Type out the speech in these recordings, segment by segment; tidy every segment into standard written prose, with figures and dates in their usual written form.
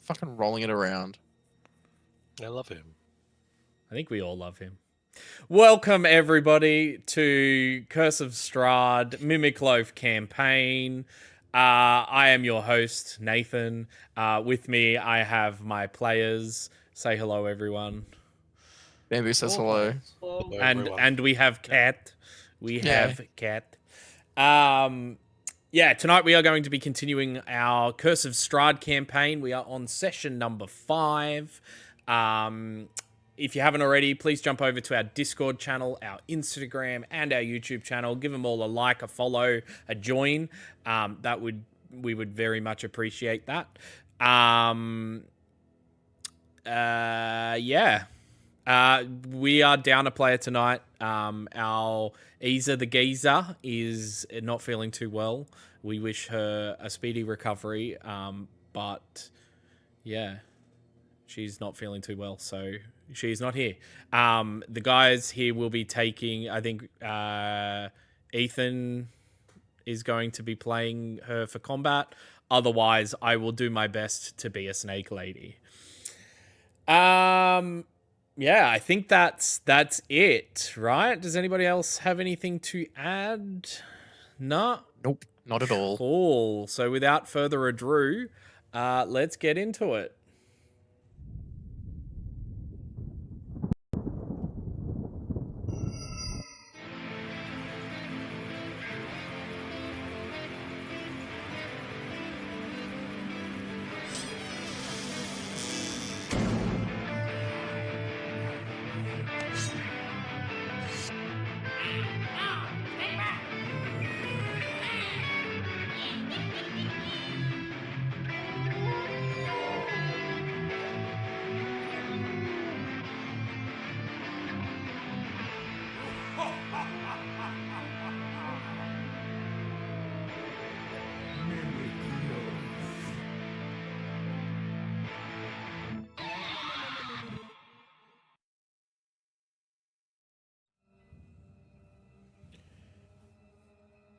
fucking rolling it around. I love him. I think we all love him. Welcome, everybody, to Curse of Strahd Mimic Loaf campaign. I am your host, Nathan. With me, I have my players. Say hello, everyone. Bamboo says hello. Hello, And everyone. we have Cat. We Yeah. have Cat. Tonight we are going to be continuing our Curse of Strahd campaign. We are on session number 5. If you haven't already, please jump over to our Discord channel, our Instagram, and our YouTube channel. Give them all a like, a follow, a join. We would very much appreciate that. We are down a player tonight. Our Isa the Geezer is not feeling too well. We wish her a speedy recovery. But yeah, she's not feeling too well, so she's not here. The guys here will be taking, I think, Ethan is going to be playing her for combat. Otherwise, I will do my best to be a snake lady. Yeah, I think that's it, right? Does anybody else have anything to add? No? Nope, not at all. Cool. So without further ado, let's get into it.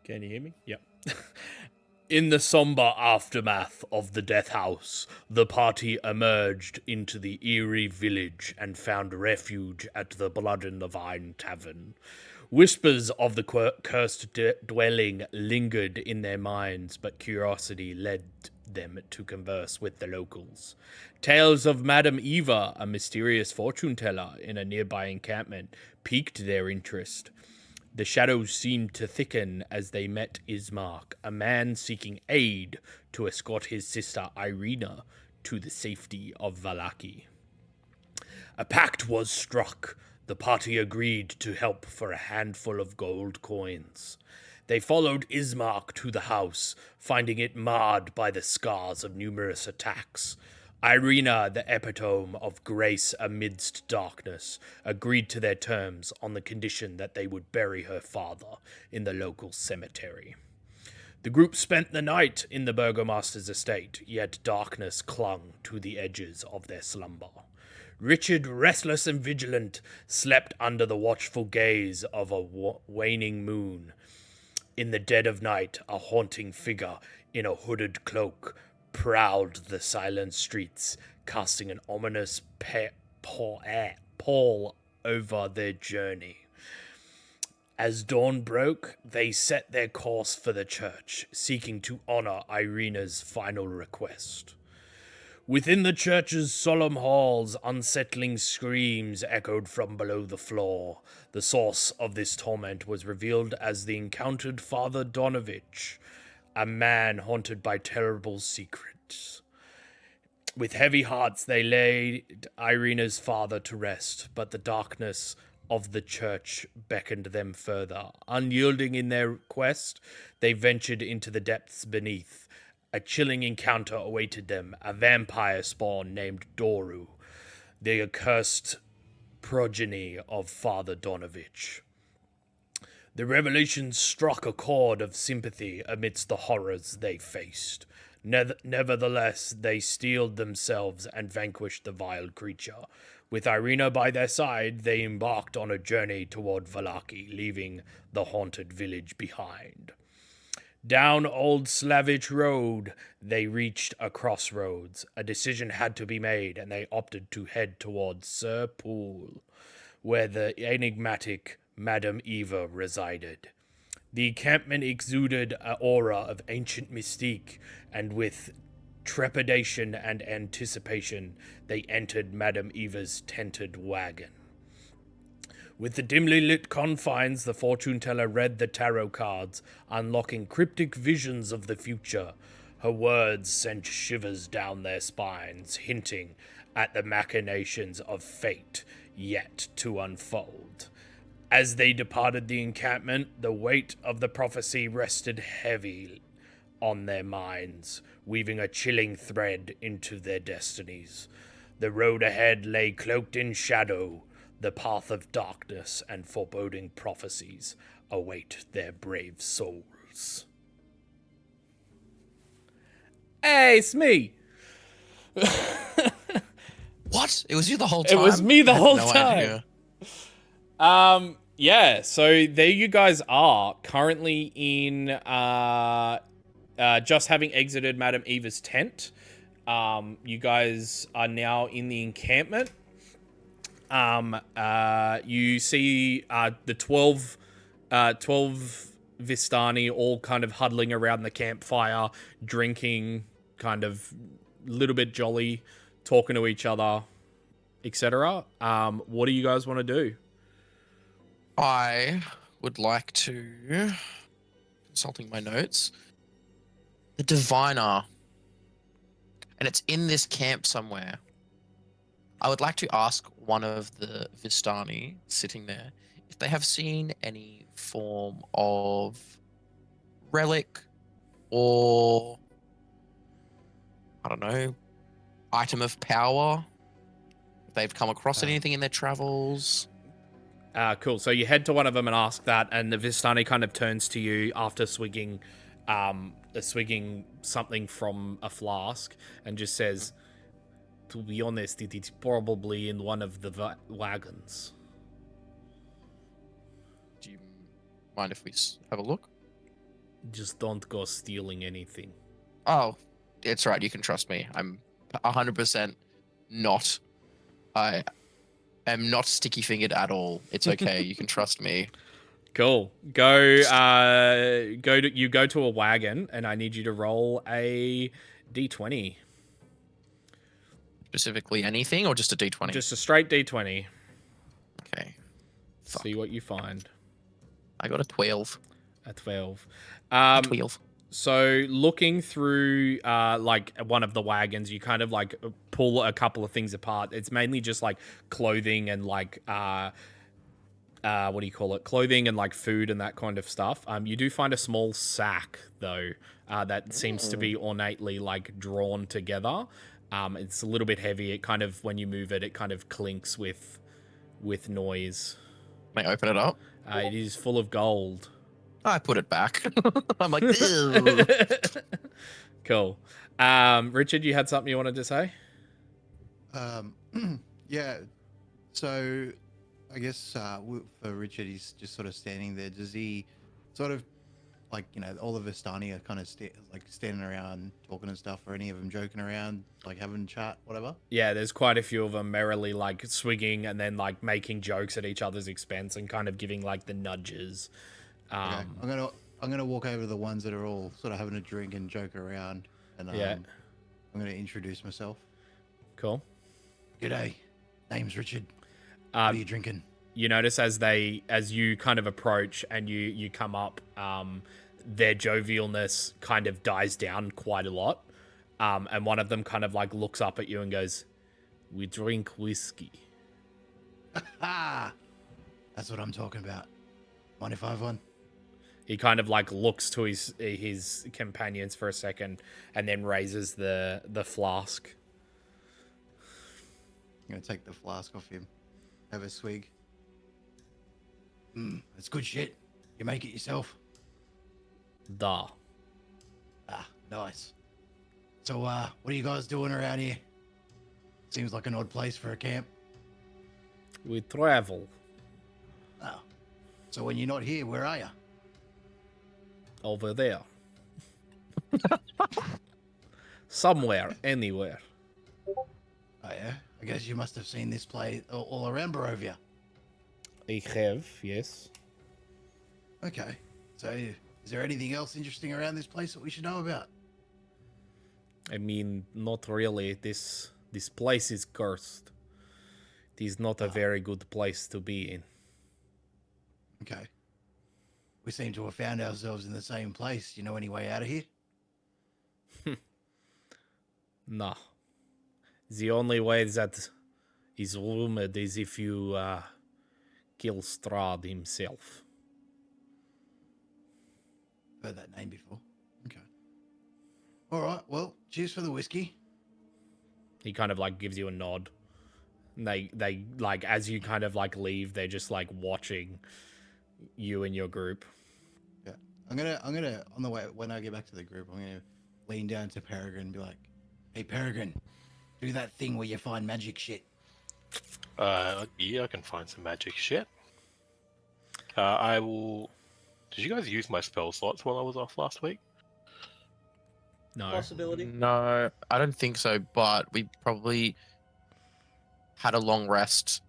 Can you hear me? Yep. In the somber aftermath of the death house, the party emerged into the eerie village and found refuge at the Blood and the Vine Tavern. Whispers of the cursed dwelling lingered in their minds, but curiosity led them to converse with the locals. Tales of Madame Eva, a mysterious fortune teller in a nearby encampment, piqued their interest. The shadows seemed to thicken as they met Ismark, a man seeking aid to escort his sister Irina to the safety of Vallaki. A pact was struck. The party agreed to help for a handful of gold coins. They followed Ismark to the house, finding it marred by the scars of numerous attacks. Irina, the epitome of grace amidst darkness, agreed to their terms on the condition that they would bury her father in the local cemetery. The group spent the night in the burgomaster's estate, yet darkness clung to the edges of their slumber. Richard, restless and vigilant, slept under the watchful gaze of a waning moon. In the dead of night, a haunting figure in a hooded cloak prowled the silent streets, casting an ominous pall over their journey. As dawn broke, they set their course for the church, seeking to honor Irina's final request. Within the church's solemn halls, unsettling screams echoed from below the floor. The source of this torment was revealed as the encountered Father Donovich, a man haunted by terrible secrets. With heavy hearts, they laid Irina's father to rest, but the darkness of the church beckoned them further. Unyielding in their quest, they ventured into the depths beneath. A chilling encounter awaited them, a vampire spawn named Doru, the accursed progeny of Father Donovich. The revelation struck a chord of sympathy amidst the horrors they faced. Nevertheless, they steeled themselves and vanquished the vile creature. With Irina by their side, they embarked on a journey toward Vallaki, leaving the haunted village behind. Down Old Slavish Road, they reached a crossroads. A decision had to be made, and they opted to head towards Sir Pool, where the enigmatic Madame Eva resided. The encampment exuded an aura of ancient mystique, and with trepidation and anticipation, they entered Madame Eva's tented wagon. With the dimly lit confines, the fortune teller read the tarot cards, unlocking cryptic visions of the future. Her words sent shivers down their spines, hinting at the machinations of fate yet to unfold. As they departed the encampment, the weight of the prophecy rested heavy on their minds, weaving a chilling thread into their destinies. The road ahead lay cloaked in shadow. The path of darkness and foreboding prophecies await their brave souls. Hey, it's me. What? It was you the whole time? It was me the whole No time. idea. Yeah, so there you guys are, currently in, just having exited Madame Eva's tent. You guys are now in the encampment. You see, the 12 Vistani all kind of huddling around the campfire, drinking, kind of a little bit jolly, talking to each other, etc. What do you guys want to do? I would like to, consulting my notes, the diviner, and it's in this camp somewhere. I would like to ask one of the Vistani sitting there if they have seen any form of relic or, I don't know, item of power. If they've come across anything in their travels. Cool. So you head to one of them and ask that, and the Vistani kind of turns to you after swigging something from a flask and just says, "To be honest, it is probably in one of the wagons." Do you mind if we have a look? Just don't go stealing anything. Oh, it's right. You can trust me. I'm 100% not. I am not sticky-fingered at all. It's okay. You can trust me. Cool. Go to a wagon, and I need you to roll a d20. Specifically anything or just a d20? Just a straight d20. Okay. Fuck. See what you find. I got a 12. A 12. 12. So looking through like one of the wagons, you kind of like pull a couple of things apart. It's mainly just like clothing and like what do you call it? Clothing and like food and that kind of stuff. You do find a small sack though that seems to be ornately like drawn together. It's a little bit heavy. It kind of, when you move it, it kind of clinks with noise. May I open it up? It is full of gold. I put it back. I'm like, ew. Cool. Richard, you had something you wanted to say? Yeah. So, I guess for Richard, he's just sort of standing there. Does he sort of, like, you know, all the Vistani are kind of standing around talking and stuff, or any of them joking around, like having chat, whatever? Yeah, there's quite a few of them merrily like swigging and then like making jokes at each other's expense and kind of giving like the nudges. Okay. I'm gonna walk over to the ones that are all sort of having a drink and joke around, and Yeah. I'm gonna introduce myself. Cool. G'day, name's Richard. What are you drinking? You notice as you kind of approach and you come up, their jovialness kind of dies down quite a lot. And one of them kind of like looks up at you and goes, "We drink whiskey." Ah, that's what I'm talking about. Mind if I have one? He kind of like looks to his companions for a second and then raises the flask. I'm gonna take the flask off him. Have a swig. That's good shit. You make it yourself? Da. Ah, nice. So, what are you guys doing around here? Seems like an odd place for a camp. We travel Oh. So when you're not here, where are you? over there. Somewhere, anywhere. Oh yeah. I guess you must have seen this play all around Barovia. I have, yes. Okay. So, is there anything else interesting around this place that we should know about? I mean, not really. This place is cursed. It is not a very good place to be in. Okay. We seem to have found ourselves in the same place. You know any way out of here? No. The only way that is rumored is if you kill Strahd himself. Heard that name before. Okay. All right. Well, cheers for the whiskey. He kind of like gives you a nod. And they like as you kind of like leave, they're just like watching you and your group. Yeah. I'm gonna on the way when I get back to the group, I'm gonna lean down to Peregrine and be like, "Hey, Peregrine, do that thing where you find magic shit." Yeah, I can find some magic shit. I will. Did you guys use my spell slots while I was off last week? No. Possibility. No, I don't think so. But we probably had a long rest.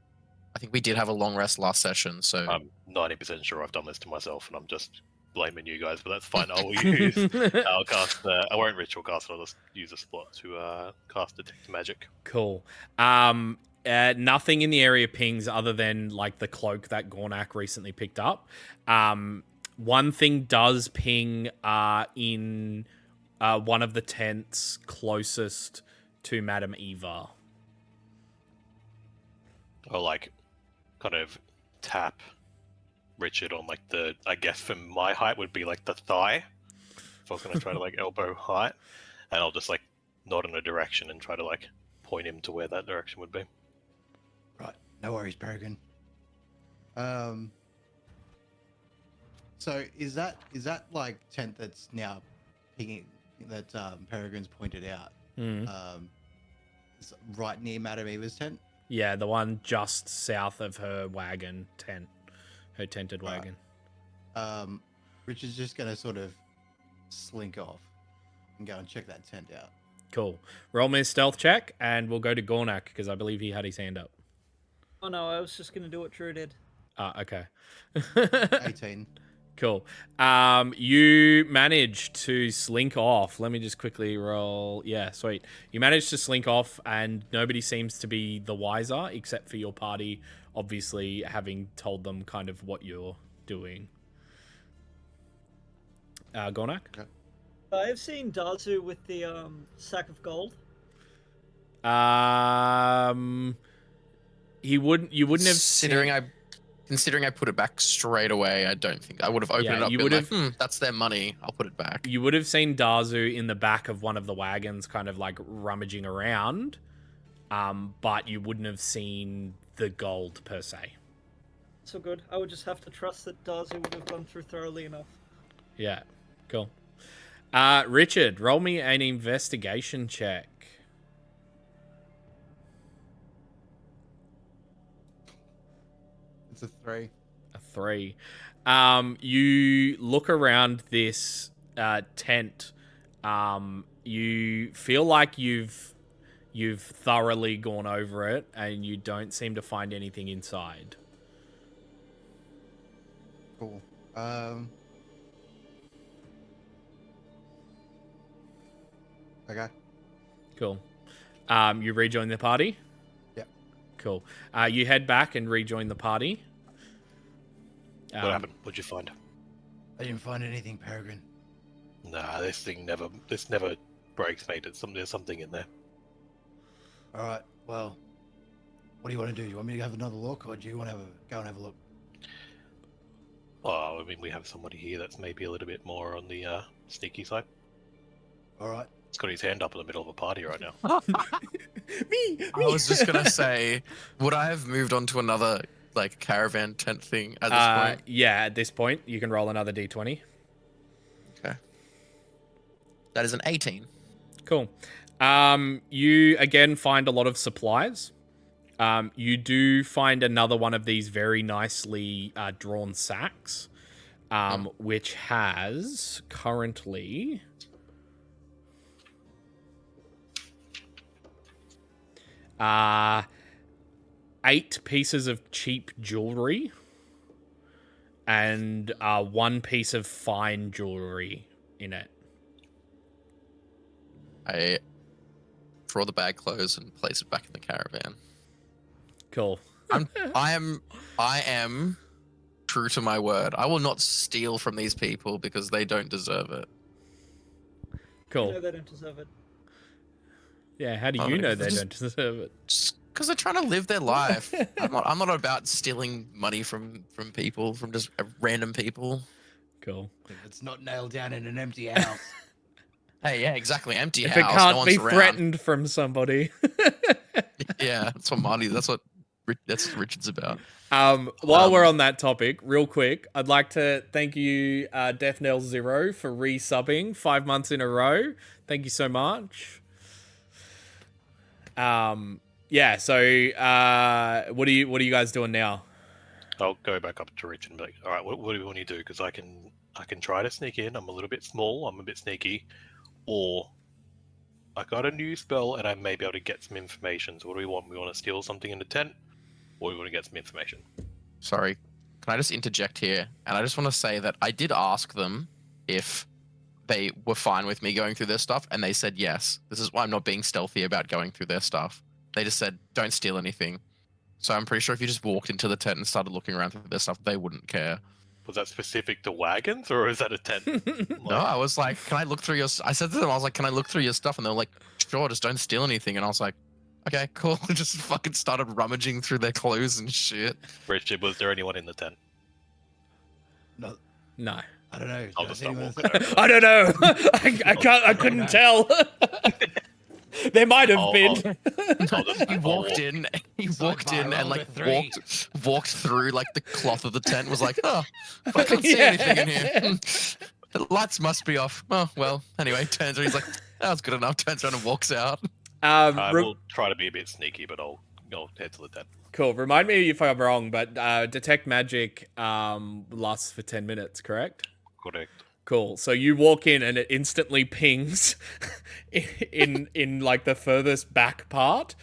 I think we did have a long rest last session. So I'm 90% sure I've done this to myself, and I'm just blaming you guys, but that's fine. I will use. I'll cast. I won't ritual cast. I'll just use a slot to cast detect magic. Cool. Nothing in the area pings other than like the cloak that Gornak recently picked up. One thing does ping in one of the tents closest to Madame Eva. Or like, kind of tap Richard on like the. I guess for my height would be like the thigh. If I was gonna try to like elbow height, and I'll just like nod in a direction and try to like point him to where that direction would be. Right. No worries, Peregrine. So is that like tent that's now picking that Peregrine's pointed out? It's right near Madame Eva's tent. Yeah, the one just south of her wagon tent, her tented wagon. Richard's just gonna sort of slink off and go and check that tent out. Cool. Roll me a stealth check, and we'll go to Gornak because I believe he had his hand up. Oh no, I was just gonna do what Drew did. Okay. 18. Cool. You managed to slink off. Let me just quickly roll. Yeah, sweet. You managed to slink off, and nobody seems to be the wiser except for your party, obviously having told them kind of what you're doing. Gornak? Okay. I've seen Dazu with the sack of gold. You wouldn't have considering I put it back straight away, I don't think I would have opened it up. You would would have. That's their money. I'll put it back. You would have seen Dazu in the back of one of the wagons, kind of like rummaging around, but you wouldn't have seen the gold per se. So good. I would just have to trust that Dazu would have gone through thoroughly enough. Yeah, cool. Richard, roll me an investigation check. It's a 3. A 3. You look around this tent. You feel like you've thoroughly gone over it, and you don't seem to find anything inside. Cool. Okay. Cool. You rejoin the party? Yep. Cool. You head back and rejoin the party. What happened? What'd you find? I didn't find anything, Peregrine. Nah, this never breaks, mate. There's something in there. All right. Well, what do you want to do? You want me to have another look, or do you want to go and have a look? Oh, I mean, we have somebody here that's maybe a little bit more on the sneaky side. All right. He's got his hand up in the middle of a party right now. Me. I was just gonna say, would I have moved on to another like caravan tent thing at this point? Yeah, at this point, you can roll another d20. Okay. That is an 18. Cool. You again find a lot of supplies. You do find another one of these very nicely drawn sacks, which has currently 8 pieces of cheap jewelry and 1 piece of fine jewelry in it. I draw the bag close and place it back in the caravan. Cool. I am true to my word. I will not steal from these people because they don't deserve it. Cool. No, they don't deserve it. Yeah, how do Oh, you know they they just- don't deserve it? Just because they're trying to live their life. I'm not about stealing money from people, from just random people. Cool. If it's not nailed down in an empty house. Hey, yeah, exactly. Empty If house. it can't no be one's around. threatened from somebody. Yeah, that's what Marty. That's what Richard's about. While we're on that topic, real quick, I'd like to thank you, DeathNail0, for resubbing 5 months in a row. Thank you so much. Yeah. So, what are you guys doing now? I'll go back up to Richard and be like, all right, what do we want to do? Because I can try to sneak in. I'm a little bit small. I'm a bit sneaky. Or I got a new spell and I may be able to get some information. So what do we want? We want to steal something in the tent, or we want to get some information? Sorry, can I just interject here? And I just want to say that I did ask them if they were fine with me going through their stuff, and they said yes. This is why I'm not being stealthy about going through their stuff. They just said, don't steal anything. So I'm pretty sure if you just walked into the tent and started looking around through their stuff, they wouldn't care. Was that specific to wagons, or is that a tent? No, I was like, can I look through your... I said to them, I was like, can I look through your stuff? And they were like, sure, just don't steal anything. And I was like, okay, cool. Just fucking started rummaging through their clothes and shit. Richard, was there anyone in the tent? No, No. I don't know. I'll just start walking over. I don't know. I couldn't tell. There might have been. He walked in and like walked through like the cloth of the tent. Was like, oh, I can't see anything in here. The lights must be off. Oh well. Anyway, turns around. He's like, that was good enough. Turns around and walks out. I will try to be a bit sneaky, but I'll head to the tent. Cool. Remind me if I'm wrong, but detect magic lasts for 10 minutes, correct? Correct. Cool. So you walk in and it instantly pings in like the furthest back part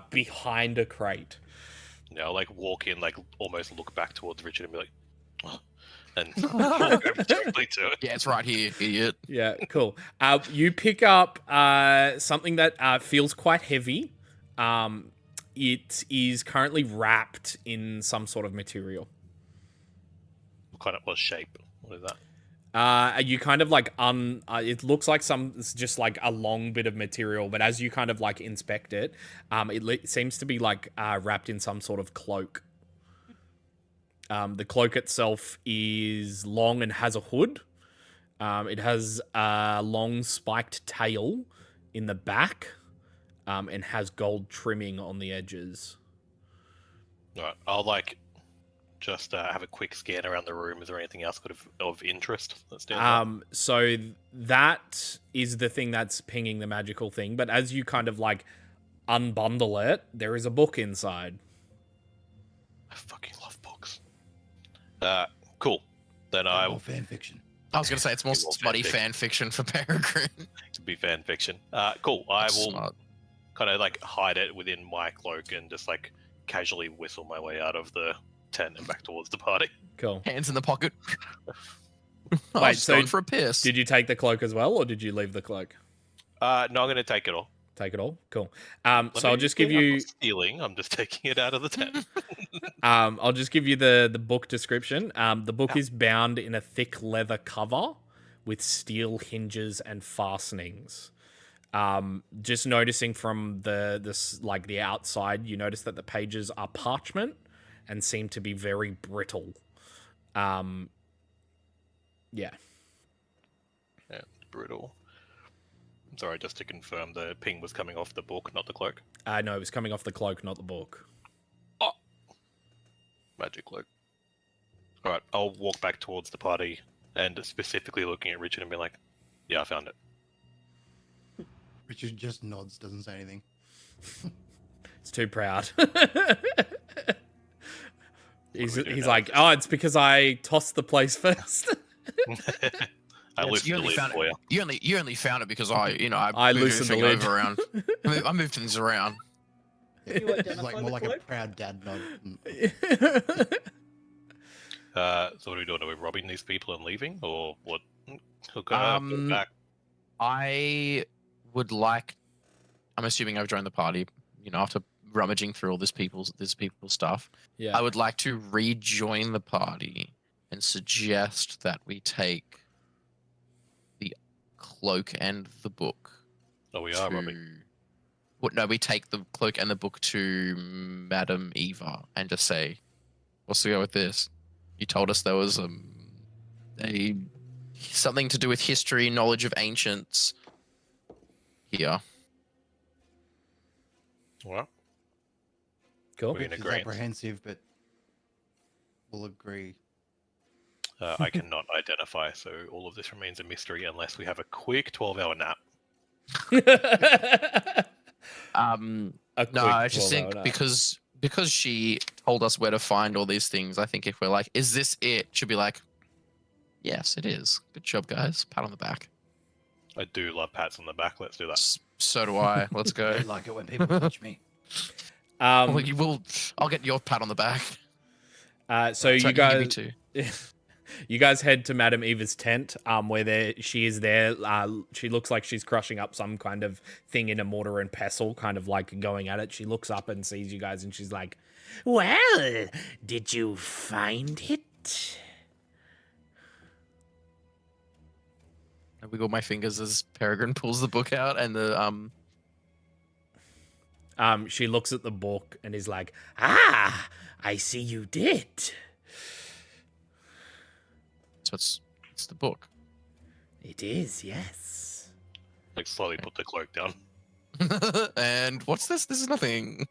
behind a crate. Yeah, I'll like walk in, like almost look back towards Richard and be like, oh, and walk over directly to it. Yeah, it's right here, idiot. Yeah, cool. You pick up something that feels quite heavy. It is currently wrapped in some sort of material. What shape? What is that? You kind of like it looks like it's just like a long bit of material, but as you kind of like inspect it, it seems to be like wrapped in some sort of cloak. The cloak itself is long and has a hood. It has a long spiked tail in the back, and has gold trimming on the edges. All right, I'll like just have a quick scan around the room. Is there anything else of interest that stands out? So that is the thing that's pinging the magical thing. But as you kind of like unbundle it, there is a book inside. I fucking love books. Cool. Then I will fan fiction. I was gonna say it's more More smutty fanfic. fan fiction for Peregrine. to be fan fiction. Cool. I That's will smart. kind of like hide it within my cloak and just like casually whistle my way out of the tent and back towards the party. Cool. Hands in the pocket. Wait, Wait, so going for a piss. Did you take the cloak as well, or did you leave the cloak? No, I'm gonna take it all. Take it all? Cool. Let So I'll me just be give clear, I'm you... not stealing. I'm just taking it out of the tent. I'll just give you the book description. The book is bound in a thick leather cover with steel hinges and fastenings. Just noticing from the outside, you notice that the pages are parchment and seem to be very brittle. Yeah. Yeah, brutal. I'm sorry, just to confirm, the ping was coming off the book, not the cloak. No, it was coming off the cloak, not the book. Magic cloak. Alright, I'll walk back towards the party and specifically looking at Richard and be like, yeah, I found it. Richard just nods, doesn't say anything. It's too proud. He's do now? like, oh, it's because I tossed the place first. I Yes, lifted the lid for you. You only found it because I I moved loosened the everything lid. over around. I moved things around. You It's identify like the more like a cloak? proud dad nod. So what are we doing? Are we robbing these people and leaving, or what? Go back. I would like. I'm assuming I've joined the party. You know, after rummaging through all this people's stuff, Yeah. I would like to rejoin the party and suggest that we take the cloak and the book. Oh, we are robbing. What? No, we take the cloak and the book to Madam Eva and just say, "What's the go with this? You told us there was a something to do with history, knowledge of ancients here." Well, Cool. we in Which is agreement. apprehensive, but we'll agree. I cannot identify, so all of this remains a mystery unless we have a quick 12-hour nap. No, I just think because she told us where to find all these things, I think if we're like, "Is this it?" she'll be like, "Yes, it is. Good job, guys. Pat on the back." I do love pats on the back. Let's do that. So do I. Let's go. I like it when people touch me. Well, you will. I'll get your pat on the back. So Sorry, you give me guys, two. you guys head to Madame Eva's tent, where she is there. She looks like she's crushing up some kind of thing in a mortar and pestle, kind of like going at it. She looks up and sees you guys, and she's like, Well, did you find it? I wiggle my fingers as Peregrine pulls the book out, and the she looks at the book and is like, Ah, I see you did. So it's the book. It is, yes. Like slowly put the cloak down. And what's this? This is nothing.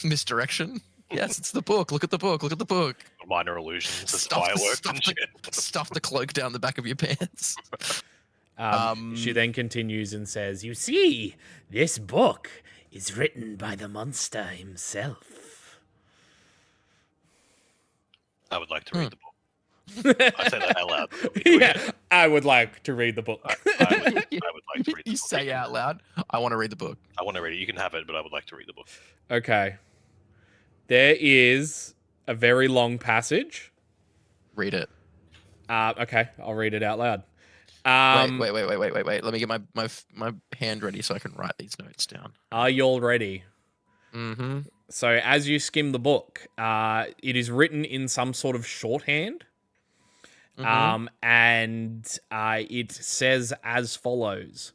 Misdirection. Yes, it's the book. Look at the book. Look at the book. Minor illusions, there's Stuff the- fireworks stuff and the- shit. Stuff the cloak down the back of your pants. she then continues and says, You see, this book is written by the monster himself. I would like to read the book. I say that out loud. yeah, I would like to read the book. I would like to read the You book. say out loud, "I want to read the book." I want to read it. You can have it, but I would like to read the book. Okay. There is a very long passage. Read it. Okay, I'll read it out loud. Wait. Let me get my hand ready so I can write these notes down. Are you all ready? Mm-hmm. So, as you skim the book, it is written in some sort of shorthand. And it says as follows.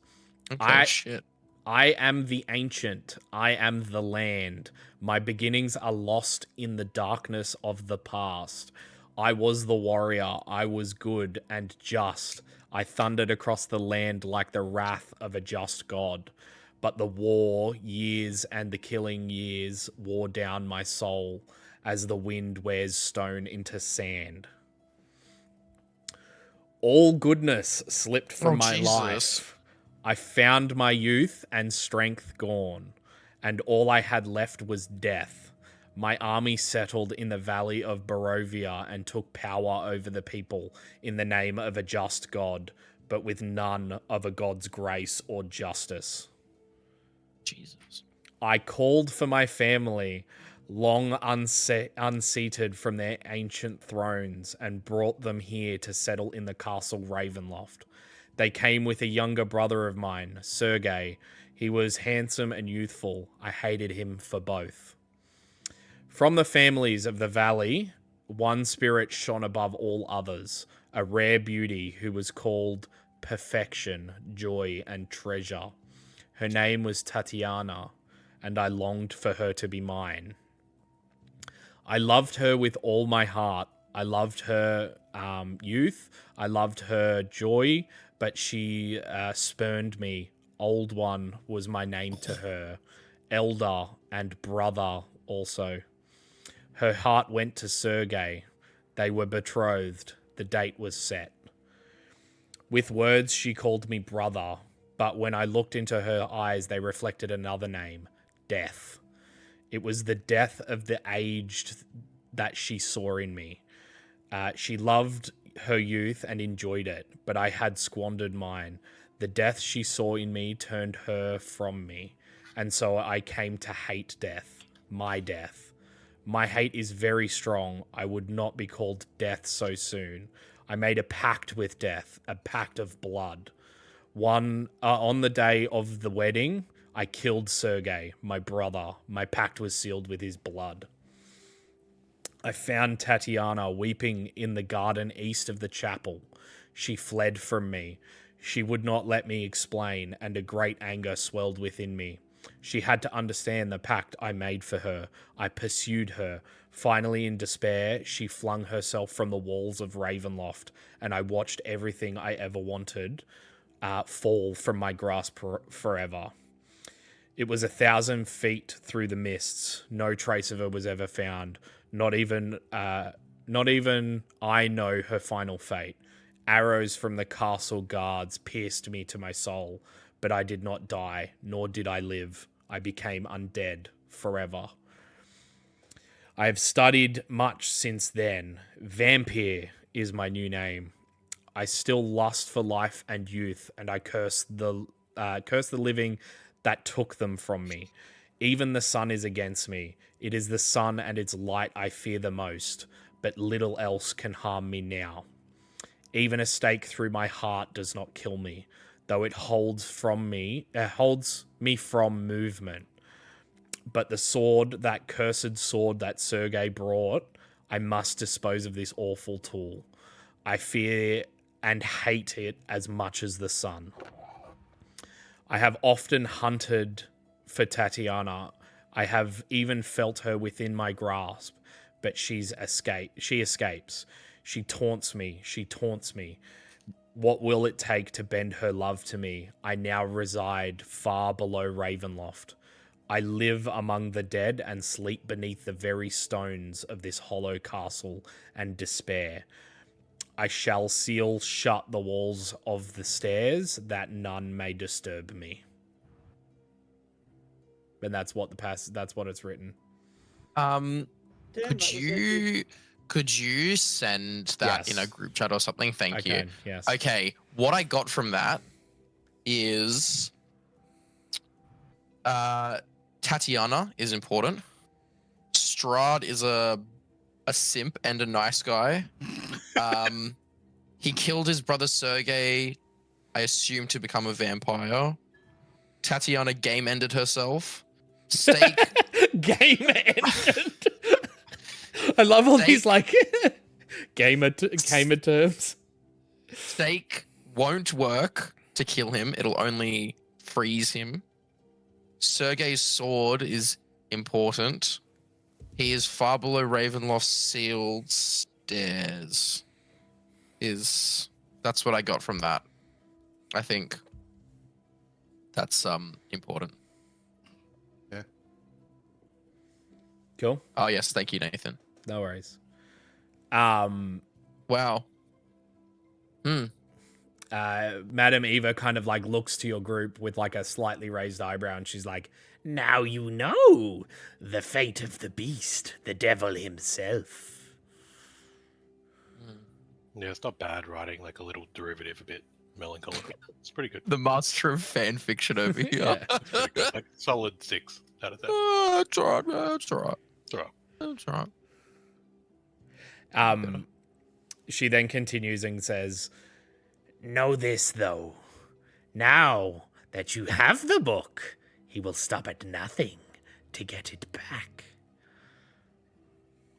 Okay, shit. I am the ancient. I am the land. My beginnings are lost in the darkness of the past. I was the warrior. I was good and just. I thundered across the land like the wrath of a just god. But the war years and the killing years wore down my soul as the wind wears stone into sand. All goodness slipped from my Jesus. life. I found my youth and strength gone, and all I had left was death. My army settled in the valley of Barovia and took power over the people in the name of a just God, but with none of a God's grace or justice. Jesus. I called for my family, long unseated from their ancient thrones, and brought them here to settle in the castle Ravenloft. They came with a younger brother of mine, Sergei. He was handsome and youthful. I hated him for both. From the families of the valley, one spirit shone above all others, a rare beauty who was called Perfection, Joy, and Treasure. Her name was Tatiana, and I longed for her to be mine. I loved her with all my heart. I loved her youth. I loved her joy, but she spurned me. Old One was my name to her. Elder and brother also. Her heart went to Sergei. They were betrothed. The date was set. With words, she called me brother, but when I looked into her eyes, they reflected another name, Death. It was the death of the aged that she saw in me. She loved her youth and enjoyed it, but I had squandered mine. The death she saw in me turned her from me. and so I came to hate death, my death. My hate is very strong. I would not be called death so soon. I made a pact with death, a pact of blood. On the day of the wedding, I killed Sergei, my brother. My pact was sealed with his blood. I found Tatiana weeping in the garden east of the chapel. She fled from me. She would not let me explain, and a great anger swelled within me. She had to understand the pact I made for her. I pursued her. Finally, in despair, she flung herself from the walls of Ravenloft, and I watched everything I ever wanted fall from my grasp forever. It was 1,000 feet through the mists. No trace of her was ever found. Not even I know her final fate. Arrows from the castle guards pierced me to my soul, but I did not die, nor did I live. I became undead forever. I have studied much since then. Vampire is my new name. I still lust for life and youth, and I curse the living that took them from me. Even the sun is against me. It is the sun and its light I fear the most, but little else can harm me now. Even a stake through my heart does not kill me, though it holds me from movement. But the sword, that cursed sword that Sergei brought, I must dispose of this awful tool. I fear and hate it as much as the sun. I have often hunted for Tatiana. I have even felt her within my grasp, but she escapes. She taunts me. What will it take to bend her love to me? I now reside far below Ravenloft. I live among the dead and sleep beneath the very stones of this hollow castle and despair. I shall seal shut the walls of the stairs that none may disturb me. And that's what that's what it's written. Damn, Could that was epic. you send that in a Yes. group chat or something? Thank you. Yes. Okay, what I got from that is Tatiana is important. Strahd is a simp and a nice guy. He killed his brother Sergei, I assume, to become a vampire. Tatiana game ended herself. Steak. Game ended. I love all these like gamer terms. Steak won't work to kill him. It'll only freeze him. Sergei's sword is important. He is far below Ravenloft's sealed stairs. That's what I got from that. I think that's important. Yeah. Cool. Oh yes, thank you, Nathan. No worries. Wow. Madam Eva kind of like looks to your group with like a slightly raised eyebrow, and she's like, Now you know the fate of the beast, the devil himself. Yeah, it's not bad writing like a little derivative, a bit melancholic. It's pretty good. The master of fan fiction over here. Yeah. It's pretty good. Like solid 6 out of 10. It's all right, man. It's all right. It's alright. It's all right. She then continues and says, Know this, though. Now that you have the book, he will stop at nothing to get it back.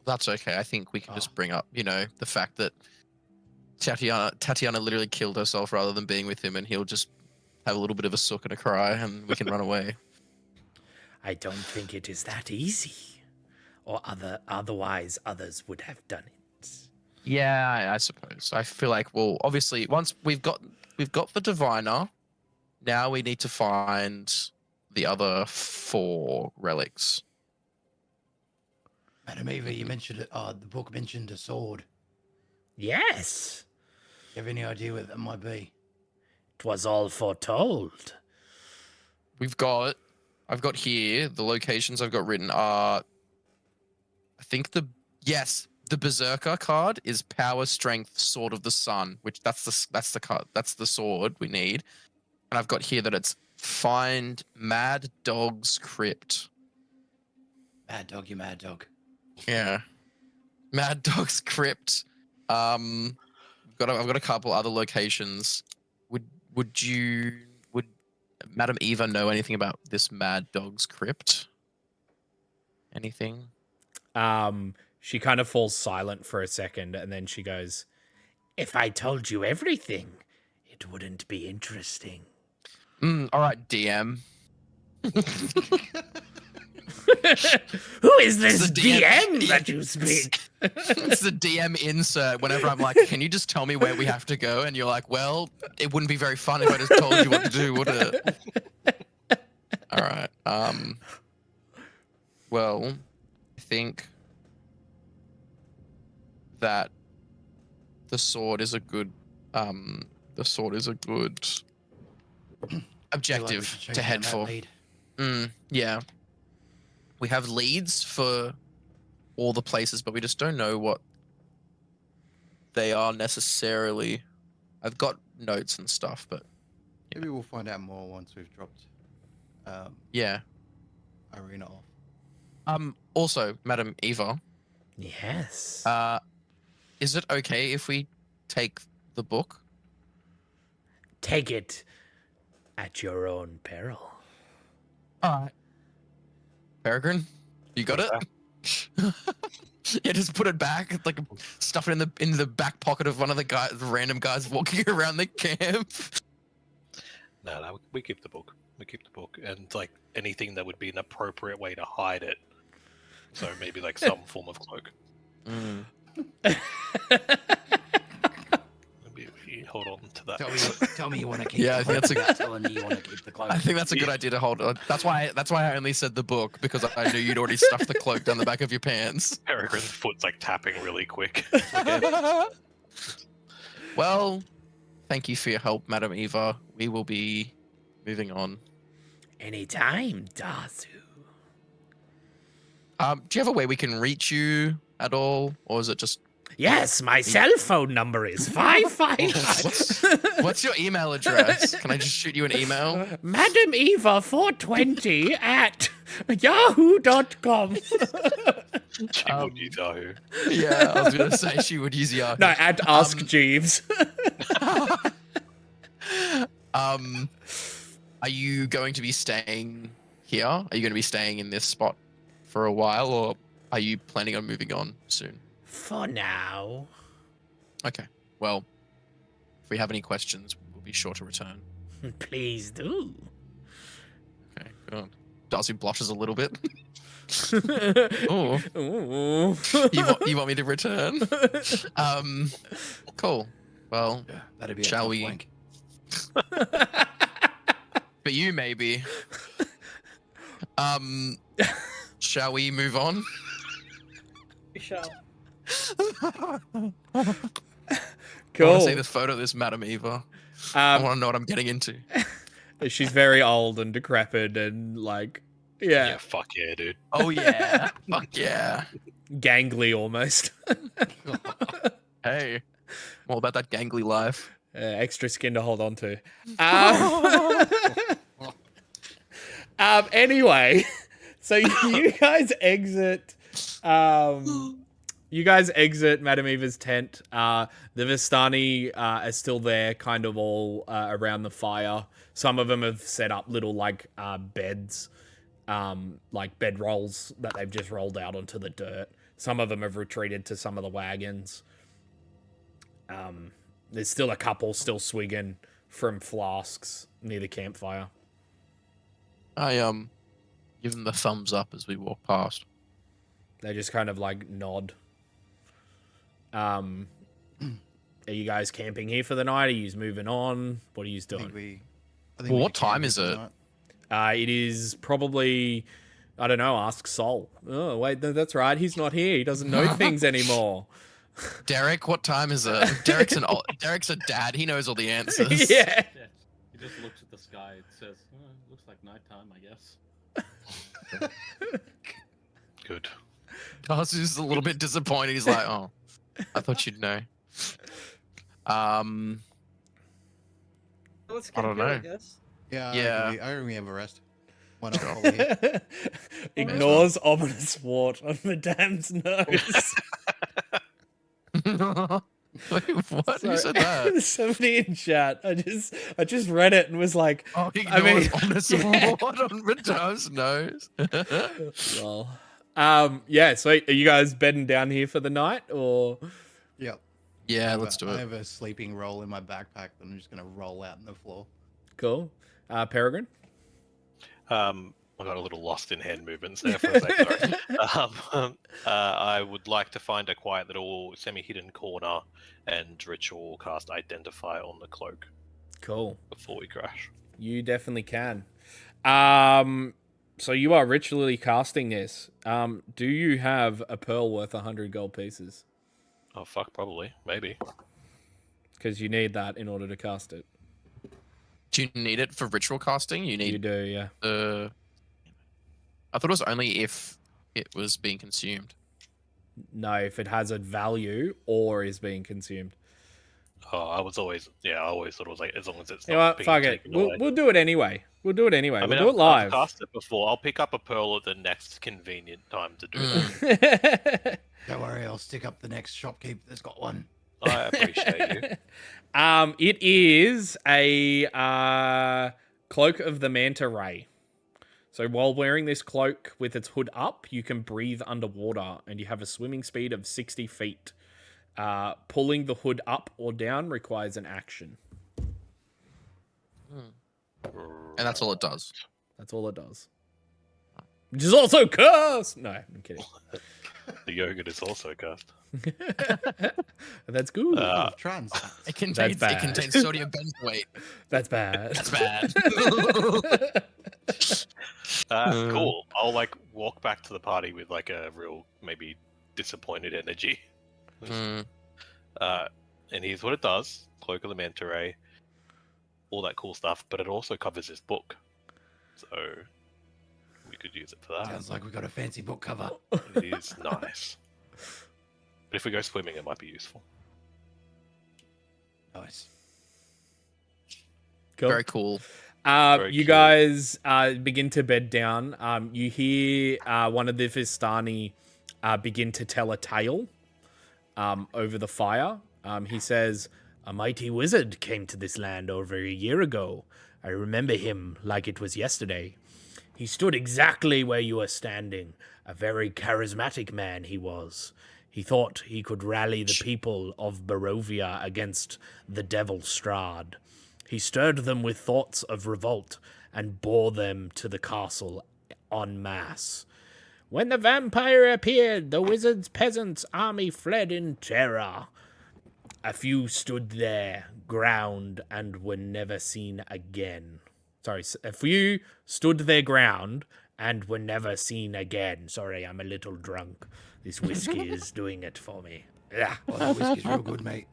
That's okay. I think we can just bring up, the fact that Tatiana literally killed herself rather than being with him, and he'll just have a little bit of a sook and a cry, and we can run away. I don't think it is that easy. Or otherwise others would have done it. Yeah, I suppose. I feel like, well, obviously, once we've got the diviner, now we need to find the other 4 relics. Madam Eva, you mentioned it. The book mentioned a sword. Yes, You have any idea what that might be? 'twas all foretold. I've got here the locations I've got written are. I think the Berserker card is Power, Strength, Sword of the Sun, which that's the card, that's the sword we need, and I've got here that it's find Mad Dog's crypt. Mad dog, you mad dog. Yeah. Mad Dog's crypt. I've got a couple other locations. Would Madam Eva know anything about this Mad Dog's crypt? Anything? She kind of falls silent for a second, and then she goes, If I told you everything, it wouldn't be interesting. All right, DM. Who is this the DM DM that you speak? It's the DM insert whenever I'm like, can you just tell me where we have to go? And you're like, well, it wouldn't be very fun if I just told you what to do, would it? All right. Well, I think that the sword is a good objective to head for. Yeah. We have leads for all the places, but we just don't know what they are necessarily. I've got notes and stuff, but Maybe we'll find out more once we've dropped yeah. Arena off. Also, Madam Eva, Yes. is it okay if we take the book? Take it at your own peril. All right. Peregrine, you got it? Yeah, just put it back, like stuff it in the back pocket of one of the random guys walking around the camp. No, we keep the book. We keep the book, and like anything that would be an appropriate way to hide it. So maybe like some form of cloak. Maybe we hold on to that. Tell me you want to keep. Yeah, I think that's telling me you want to keep the cloak. I think that's a good idea to hold on. That's why I only said the book, because I knew you'd already stuffed the cloak down the back of your pants. Peregrine's foot's like tapping really quick. Well, thank you for your help, Madam Eva. We will be moving on. Anytime, Dazu. Do you have a way we can reach you at all, or is it just Yes, my cell phone number is 555. what's your email address? Can I just shoot you an email? Madam Eva 420 at yahoo.com. She would use Yahoo. Yeah, I was gonna say she would use Yahoo. no, at Ask Jeeves. Are you going to be staying here? Are you going to be staying in this spot for a while, or are you planning on moving on soon? For now. Okay. Well, if we have any questions, we'll be sure to return. Please do. Okay, good. Darcy blushes a little bit. Oh, Ooh. you want me to return? Cool. Well, Yeah, that'd be Shall a we- flank. for you maybe. Shall we move on? We shall. I want Cool. to see the photo of this Madam Eva. I want to know what I'm getting into. She's very old and decrepit and like, Yeah, fuck yeah, dude. Oh yeah. Fuck yeah. gangly almost. Hey. All about that gangly life. Extra skin to hold on to. Anyway, so you guys exit. You guys exit Madame Eva's tent. The Vistani are still there, kind of all around the fire. Some of them have set up little like beds, like bed rolls that they've just rolled out onto the dirt. Some of them have retreated to some of the wagons. There's still a couple still swigging from flasks near the campfire. I give them the thumbs up as we walk past. They just kind of like nod. Are you guys camping here for the night? Are you moving on? What are you I doing? think we Well, what should camp time here is for the it? night. It is probably, I don't know, ask Sol. Oh, wait, no, that's right. He's not here. He doesn't know things anymore. Derek, what time is it? Derek's a dad. He knows all the answers. Yeah. Yeah, he just looks at the sky. It says, oh, it looks like nighttime, I guess. Good. Darcy's a little bit disappointed. He's like, oh, I thought you'd know. Let's I camp don't here, I know. guess. Yeah, Yeah. I reckon we have a rest. Why not follow here? Ignores ominous wart on Madame's nose. Wait, what? Who Sorry. said that? Somebody in chat. I just read it and was like, Oh, he I mean, ignores honest award on Madame's nose. well, yeah. So are you guys bedding down here for the night, or Yep. Yeah, let's do I it. have a sleeping roll in my backpack that I'm just gonna roll out on the floor. cool? Peregrine. I got a little lost in hand movements there for a second. I would like to find a quiet little semi-hidden corner and ritual cast Identify on the cloak Cool. before we crash. You definitely can. So you are ritually casting this. Do you have a pearl worth 100 gold pieces? Oh fuck, probably, maybe. Because you need that in order to cast it. Do you need it for ritual casting? You You need do, yeah. I thought it was only if it was being consumed. No, if it has a value or is being consumed. Oh, I always thought it was like as long as it's You know not what? being Fuck it. taken away. We'll do it anyway. We'll do it anyway. I mean, we'll do it live. I've cast it before. I'll pick up a pearl at the next convenient time to do that. Don't worry, I'll stick up the next shopkeep that's got one. I appreciate you. It is a cloak of the manta ray. So while wearing this cloak with its hood up, you can breathe underwater, and you have a swimming speed of 60 feet. Pulling the hood up or down requires an action. And that's all it does. That's all it does. Which is also cursed! No, I'm kidding. The yogurt is also cast. That's good. Trans. It contains bad. it contains sodium benzoate. That's bad. That's bad. Cool. I'll like walk back to the party with like a real maybe disappointed energy. Mm. And here's what it does: Cloak of the Manta Ray, all that cool stuff. But it also covers this book, so we could use it for that. Sounds like we got a fancy book cover. It is nice. But if we go swimming, it might be useful. Nice. Cool. Very cool. Very You cute. guys begin to bed down. You hear one of the Vistani begin to tell a tale over the fire. He says, "A mighty wizard came to this land over a year ago. I remember him like it was yesterday. He stood exactly where you are standing. A very charismatic man he was. He thought he could rally the people of Barovia against the devil Strahd. He stirred them with thoughts of revolt and bore them to the castle en masse. When the vampire appeared, the wizard's peasants' army fled in terror. A few stood their ground and were never seen again." Sorry, a few stood their ground and were never seen again. Sorry, I'm a little drunk. This whiskey is doing it for me. Ugh. Oh, that whiskey's real good, mate.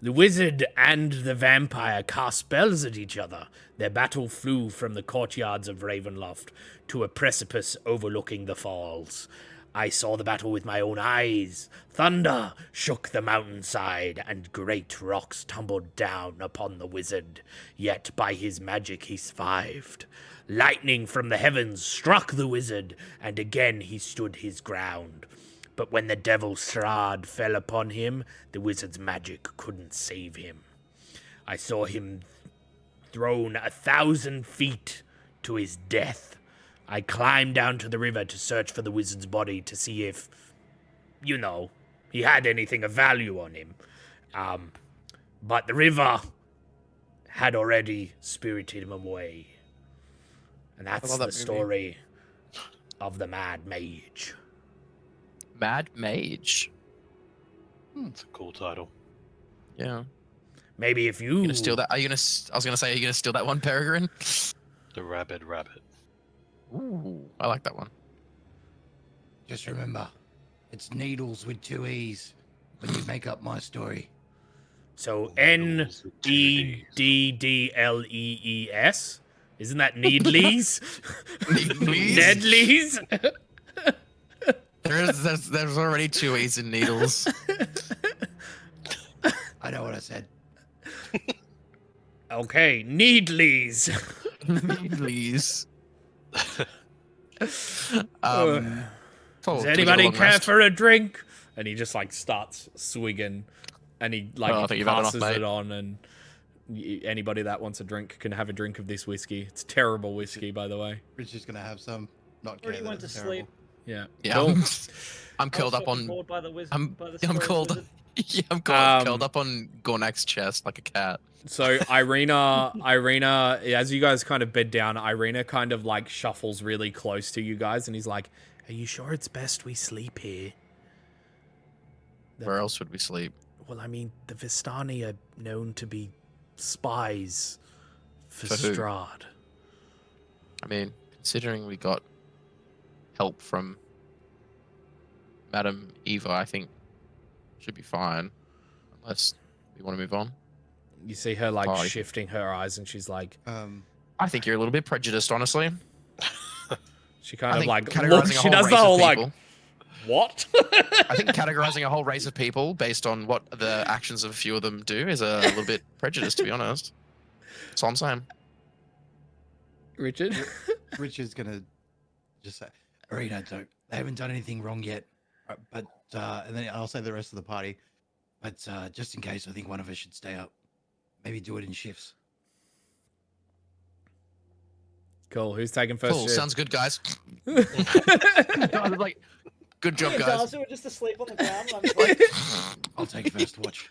The wizard and the vampire cast spells at each other. Their battle flew from the courtyards of Ravenloft to a precipice overlooking the falls. I saw the battle with my own eyes. Thunder shook the mountainside, and great rocks tumbled down upon the wizard. Yet by his magic he survived. Lightning from the heavens struck the wizard, and again he stood his ground. But when the devil Strahd fell upon him, the wizard's magic couldn't save him. I saw him thrown 1,000 feet to his death. I climbed down to the river to search for the wizard's body to see if, you know, he had anything of value on him. But the river had already spirited him away. And that's love the that movie. story of the Mad Mage. Mad Mage. It's a cool title. Yeah. Maybe if you... You gonna steal that? Are you gonna? I was gonna say, are you gonna steal that one, Peregrine? The Rabid Rabbit. Ooh, I like that one. Just remember, it's needles with 2 E's when you make up my story. So Needles with 2 Needlees? Isn't that Needlees? Needlees? Nedleys? There's already 2 E's in needles. I know what I said. Okay, needlies. Please. Does Paul, do we get a anybody long care rest? for a drink? And he just like starts swigging, and he like I think you've had enough, passes it mate. on, and anybody that wants a drink can have a drink of this whiskey. It's terrible whiskey, by the way. Richard's gonna have some. Not care Already that went to it's terrible. sleep. Yeah. Yeah, Cool. I'm I curled was up so on. bored by the I'm by the I'm story curled. wizard. Yeah, I'm curled up on Gornak's chest like a cat. So Irina, as you guys kind of bed down, Irina kind of like shuffles really close to you guys, and he's like, "Are you sure it's best we sleep here?" Where else would we sleep? Well, I mean, the Vistani are known to be spies for For who? Strahd. I mean, considering we got help from Madam Eva, I think should be fine. Unless we want to move on. You see her like Party. shifting her eyes, and she's like, I think you're a little bit prejudiced, honestly. she I kind of think like categorizing looks. a She whole does the race of whole like, people- what? I think categorizing a whole race of people based on what the actions of a few of them do is a little bit prejudiced, to be honest. That's all I'm saying. Richard. Richard's gonna just say, Arena, they haven't done anything wrong yet. But and then I'll say the rest of the party. But just in case, I think one of us should stay up. Maybe do it in shifts. Cool. Who's taking first? Cool. shift? Sounds good, guys. I was like, good job, guys. Darcy were just asleep on the ground. And I'm just like, I'll take first watch,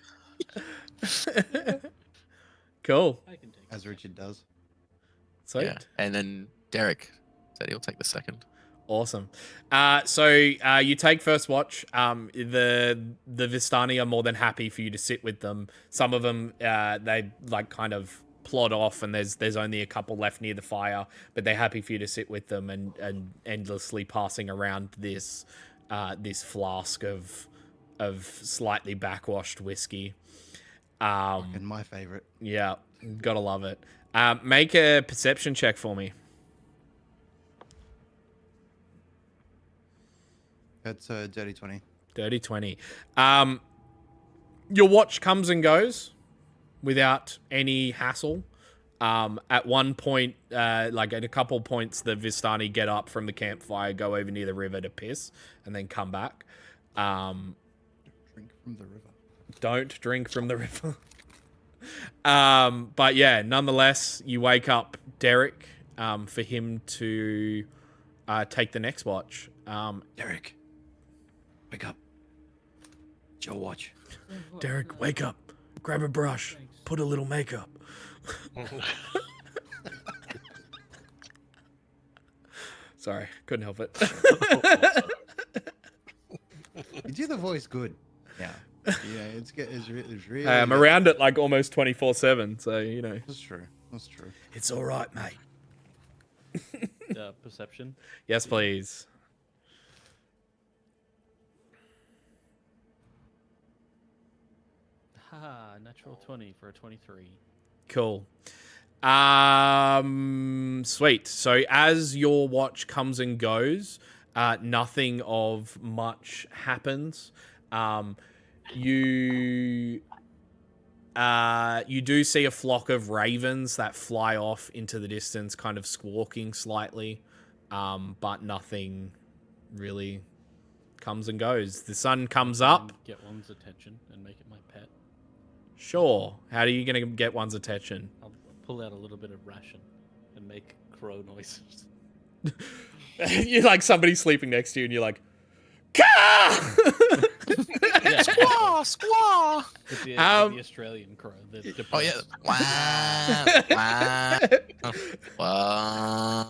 Cool. I can take as Richard does. Sweet. Yeah. And then Derek said he'll take the second. Awesome. So you take first watch. The Vistani are more than happy for you to sit with them. Some of them they like kind of plod off, and there's only a couple left near the fire, but they're happy for you to sit with them and endlessly passing around this this flask of slightly backwashed whiskey. And my favorite. Yeah, gotta love it. Make a perception check for me. That's a dirty 20. Dirty 20. Your watch comes and goes without any hassle. At one point, like at a couple points, the Vistani get up from the campfire, go over near the river to piss, and then come back. Drink from the river. Don't drink from the river. But yeah, nonetheless, you wake up Derek for him to take the next watch. Derek, wake up. It's your watch. Derek, wake up. Grab a brush. Put a little makeup. Sorry, couldn't help it. You do the voice good. Yeah. Yeah, it's really. I'm good. around it like almost 24/7, so you know. That's true. That's true. It's all right, mate. perception. Yes, please. Haha, natural 20 for a 23. Cool. Sweet. So as your watch comes and goes, nothing of much happens. You do see a flock of ravens that fly off into the distance, kind of squawking slightly, but nothing really comes and goes. The sun comes up. And get one's attention and make it my pet. Sure. How are you going to get one's attention? I'll pull out a little bit of ration and make crow noises. You're like somebody sleeping next to you, and you're like, "Caw!" Yeah, Squaw, squaw. with the Australian crow. The Oh yeah. Wah, wah,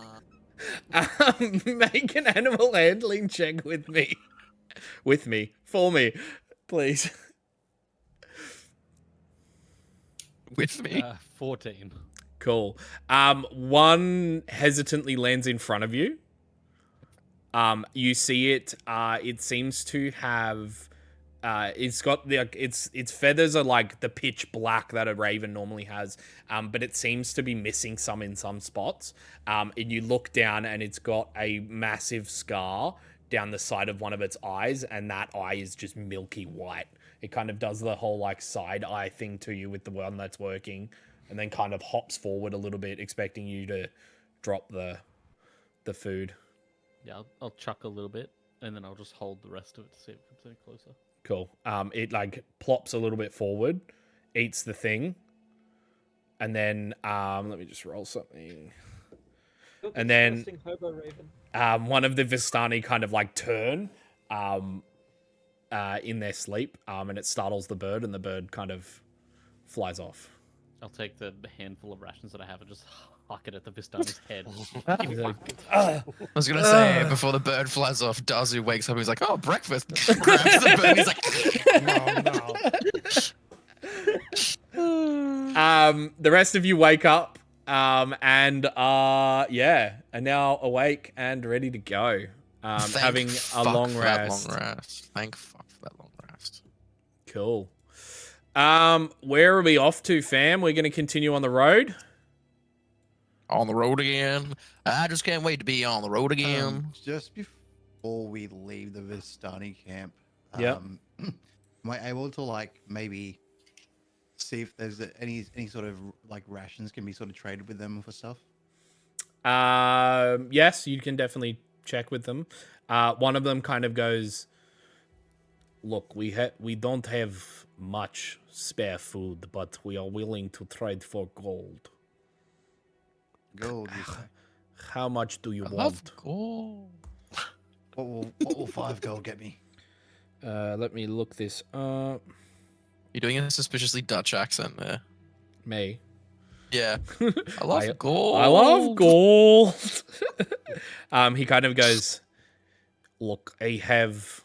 wah. Make an animal handling check with me. For me, please. With me. 14. Cool. One hesitantly lands in front of you. You see it. It seems to have. It's got its feathers are like the pitch black that a raven normally has. But it seems to be missing some in some spots. And you look down, and it's got a massive scar down the side of one of its eyes, and that eye is just milky white. It kind of does the whole like side eye thing to you with the one that's working. and then kind of hops forward a little bit, expecting you to drop the food. Yeah, I'll chuck a little bit, and then I'll just hold the rest of it to see if it comes any closer. Cool. It like plops a little bit forward, eats the thing, and then let me just roll something. Look, And then disgusting hobo raven. one of the Vistani kind of like turn in their sleep, and it startles the bird, and the bird kind of flies off. I'll take the handful of rations that I have and just huck it at the Vistani's head. He's like, I was gonna say before the bird flies off, Dazu wakes up. He's like, "Oh, breakfast!" Grabs the bird. He's like, the rest of you wake up, and are now awake and ready to go. Thank Having a fuck long for that rest. long rest. Thank fuck for that long rest. Cool. Where are we off to, fam? We're going to continue on the road. On the road again. I just can't wait to be on the road again. Just before we leave the Vistani camp, Yep. am I able to like maybe see if there's any sort of like rations can be sort of traded with them for stuff? Yes, you can definitely check with them. One of them kind of goes, "Look, we don't have much spare food, but we are willing to trade for gold. Gold, you say? How much do you I want?" love gold. What will 5 gold get me? Let me look this up. You're doing a suspiciously Dutch accent there. Me. Yeah. I love gold. I love gold. He kind of goes, "Look, I have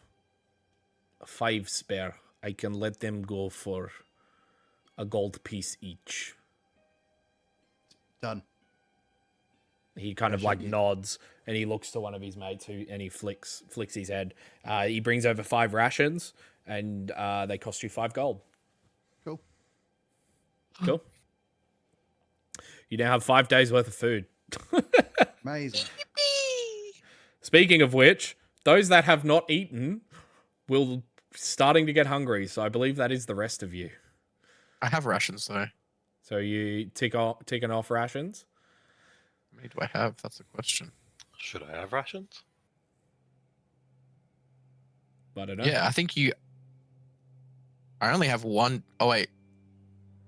5 spare. I can let them go for a gold piece each." Done. He kind of like nods, and he looks to one of his mates and he flicks his head. He brings over 5 rations, and they cost you 5 gold. Cool. Cool. You now have 5 days worth of food. Amazing. Speaking of which, those that have not eaten will starting to get hungry. So I believe that is the rest of you. I have rations though. So you ticking off rations. How many do I have? That's the question. Should I have rations? I don't know. Yeah, I think you. I only have 1. Oh wait,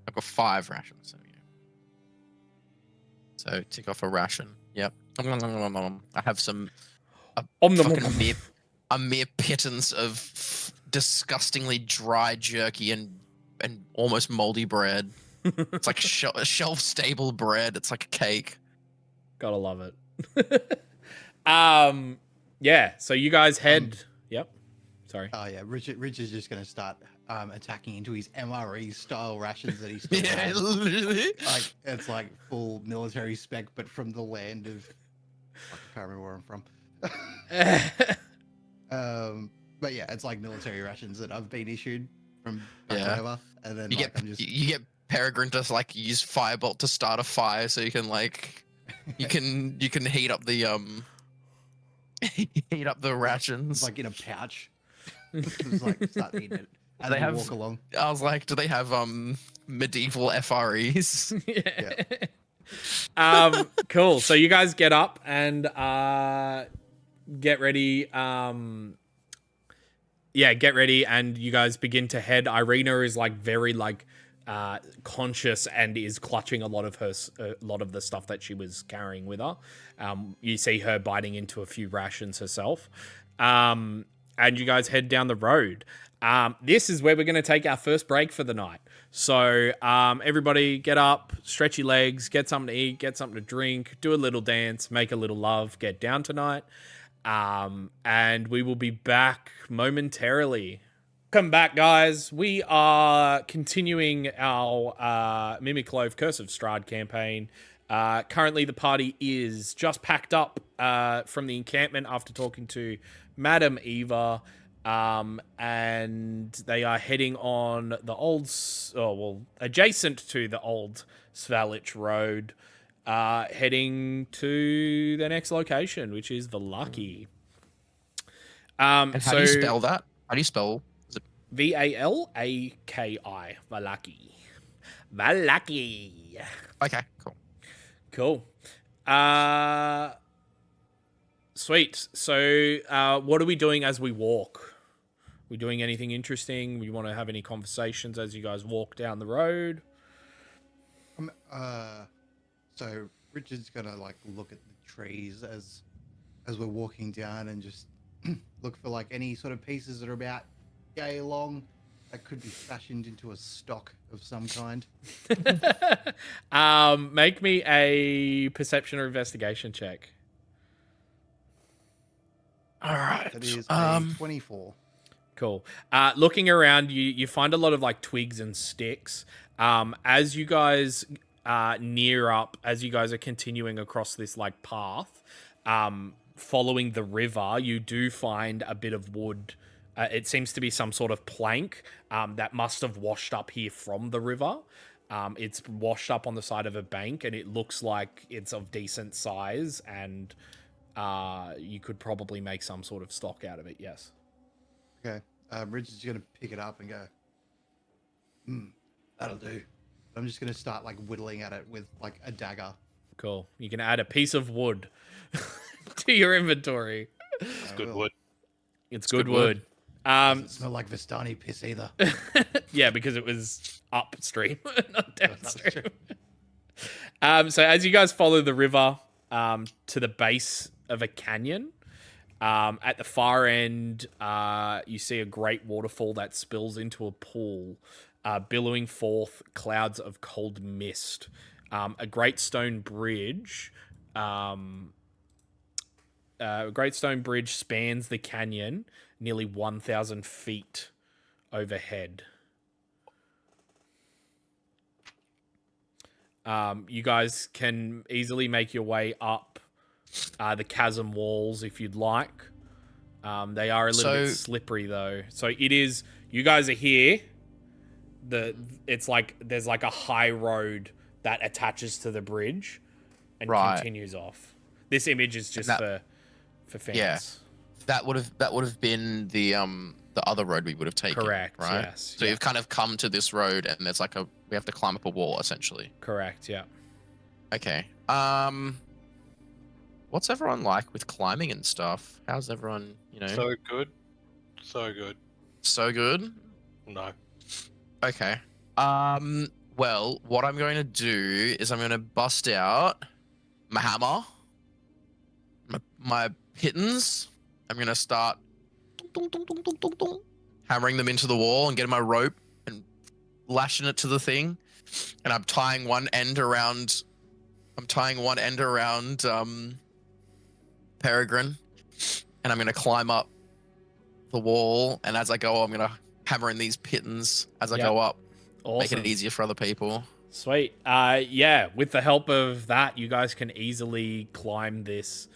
I've got 5 rations. There we go. So tick off a ration. Yep. I have some. A mere pittance of disgustingly dry jerky and almost moldy bread. It's like shelf stable bread. It's like a cake. Gotta love it. Yeah. So you guys head. Yep. Sorry. Oh yeah, Richard's just gonna start attacking into his MRE style rations that he's still Yeah, has. literally. Like it's like full military spec, but from the land of I can't remember where I'm from. But yeah, it's like military rations that I've been issued from back wherever, and then You get Peregrine to like use Firebolt to start a fire, so you can like you can heat up the heat up the rations. It's like in a pouch. It's like start eating it. And They then have- walk along. I was like, do they have medieval FREs? Cool. So you guys get up and get ready. Get ready, and you guys begin to head. Irina is like very like conscious and is clutching a lot of the stuff that she was carrying with her. You see her biting into a few rations herself, and you guys head down the road. This is where we're going to take our first break for the night. So everybody get up, stretch your legs, get something to eat, get something to drink, do a little dance, make a little love, get down tonight. And we will be back momentarily. Welcome back, guys. We are continuing our Mimic Clove Curse of Strahd campaign. Currently, the party is just packed up from the encampment after talking to Madam Eva. And they are heading on the adjacent to the old Svalich Road, heading to the next location, which is Valaki. And how do you spell that? How do you spell? Valaki, Valaki. Malaki. Okay, cool. Cool. Sweet. So, what are we doing as we walk? We doing anything interesting? We want to have any conversations as you guys walk down the road? So Richard's gonna like look at the trees as we're walking down and just look for like any sort of pieces that are about yay long that could be fashioned into a stock of some kind. Make me a perception or investigation check. All right. That is a 24. Cool. Looking around, you find a lot of like twigs and sticks. As you guys near up, as you guys are continuing across this like path, following the river, you do find a bit of wood. It seems to be some sort of plank that must have washed up here from the river. It's washed up on the side of a bank, and it looks like it's of decent size, and you could probably make some sort of stock out of it. Yes. Okay. Richard's gonna pick it up and go, that'll do. I'm just gonna start like whittling at it with like a dagger. Cool. You can add a piece of wood to your inventory. It's good wood. It's good wood. Doesn't smell like Vistani piss either. Yeah, because it was upstream, not downstream. So as you guys follow the river to the base of a canyon, at the far end, you see a great waterfall that spills into a pool, billowing forth clouds of cold mist. A great stone bridge. A great stone bridge spans the canyon, nearly 1,000 feet overhead. You guys can easily make your way up the chasm walls if you'd like. They are a little bit slippery though. So it is. You guys are here. It's like there's like a high road that attaches to the bridge and continues off. This image is just for fans. Yeah, that would have been the other road we would have taken. Correct. Right. Yes. So you've kind of come to this road, and there's like we have to climb up a wall essentially. Correct. Yeah. Okay. What's everyone like with climbing and stuff? How's everyone? So good. So good. So good. No. Okay. Well, what I'm going to do is I'm going to bust out my hammer, my pittons. I'm going to start hammering them into the wall and getting my rope and lashing it to the thing. And I'm tying one end around Peregrine, and I'm going to climb up the wall. And as I go, I'm going to hammer in these pittons as I go up. Awesome. Make it easier for other people. Sweet. Yeah, with the help of that, you guys can easily climb this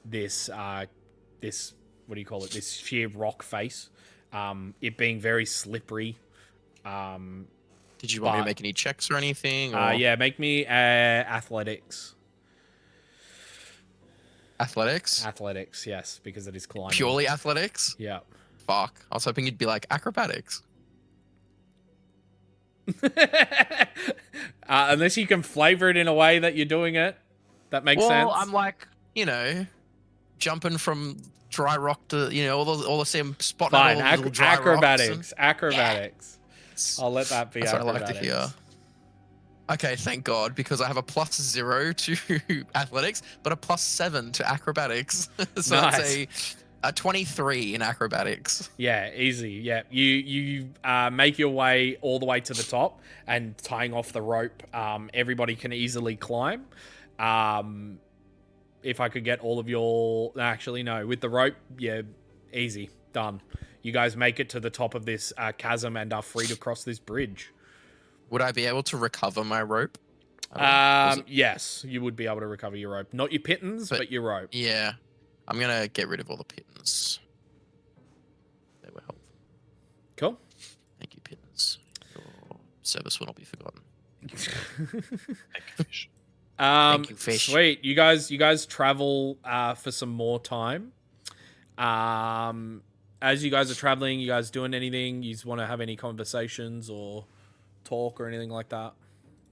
what do you call it? This sheer rock face. It being very slippery. Did you want me to make any checks or anything? Or... Yeah, make me athletics. Athletics? Athletics, yes, because it is climbing. Purely athletics? Yeah. Fuck. I was hoping you'd be like acrobatics. Unless you can flavor it in a way that you're doing it. That makes sense. Well, I'm like, jumping from dry rock to, all the same spot. Fine, all the little dry acrobatics. rocks Acrobatics. Yeah. I'll let that be That's acrobatics. what I like to hear. Okay, thank God, because I have a +0 to athletics, but a +7 to acrobatics. So Nice. it's a 23 in acrobatics. Yeah, easy. Yeah, you make your way all the way to the top and tying off the rope. Everybody can easily climb. If I could get all of your... Actually, no. With the rope, yeah, easy. Done. You guys make it to the top of this chasm and are free to cross this bridge. Would I be able to recover my rope? Yes, you would be able to recover your rope. Not your pittons, but your rope. Yeah. I'm going to get rid of all the pittons. They were helpful. Cool. Thank you, pittons. Your service will not be forgotten. Thank you, fish. Thank you, fish. Sweet. You guys travel for some more time. As you guys are traveling, you guys doing anything? You want to have any conversations or talk or anything like that?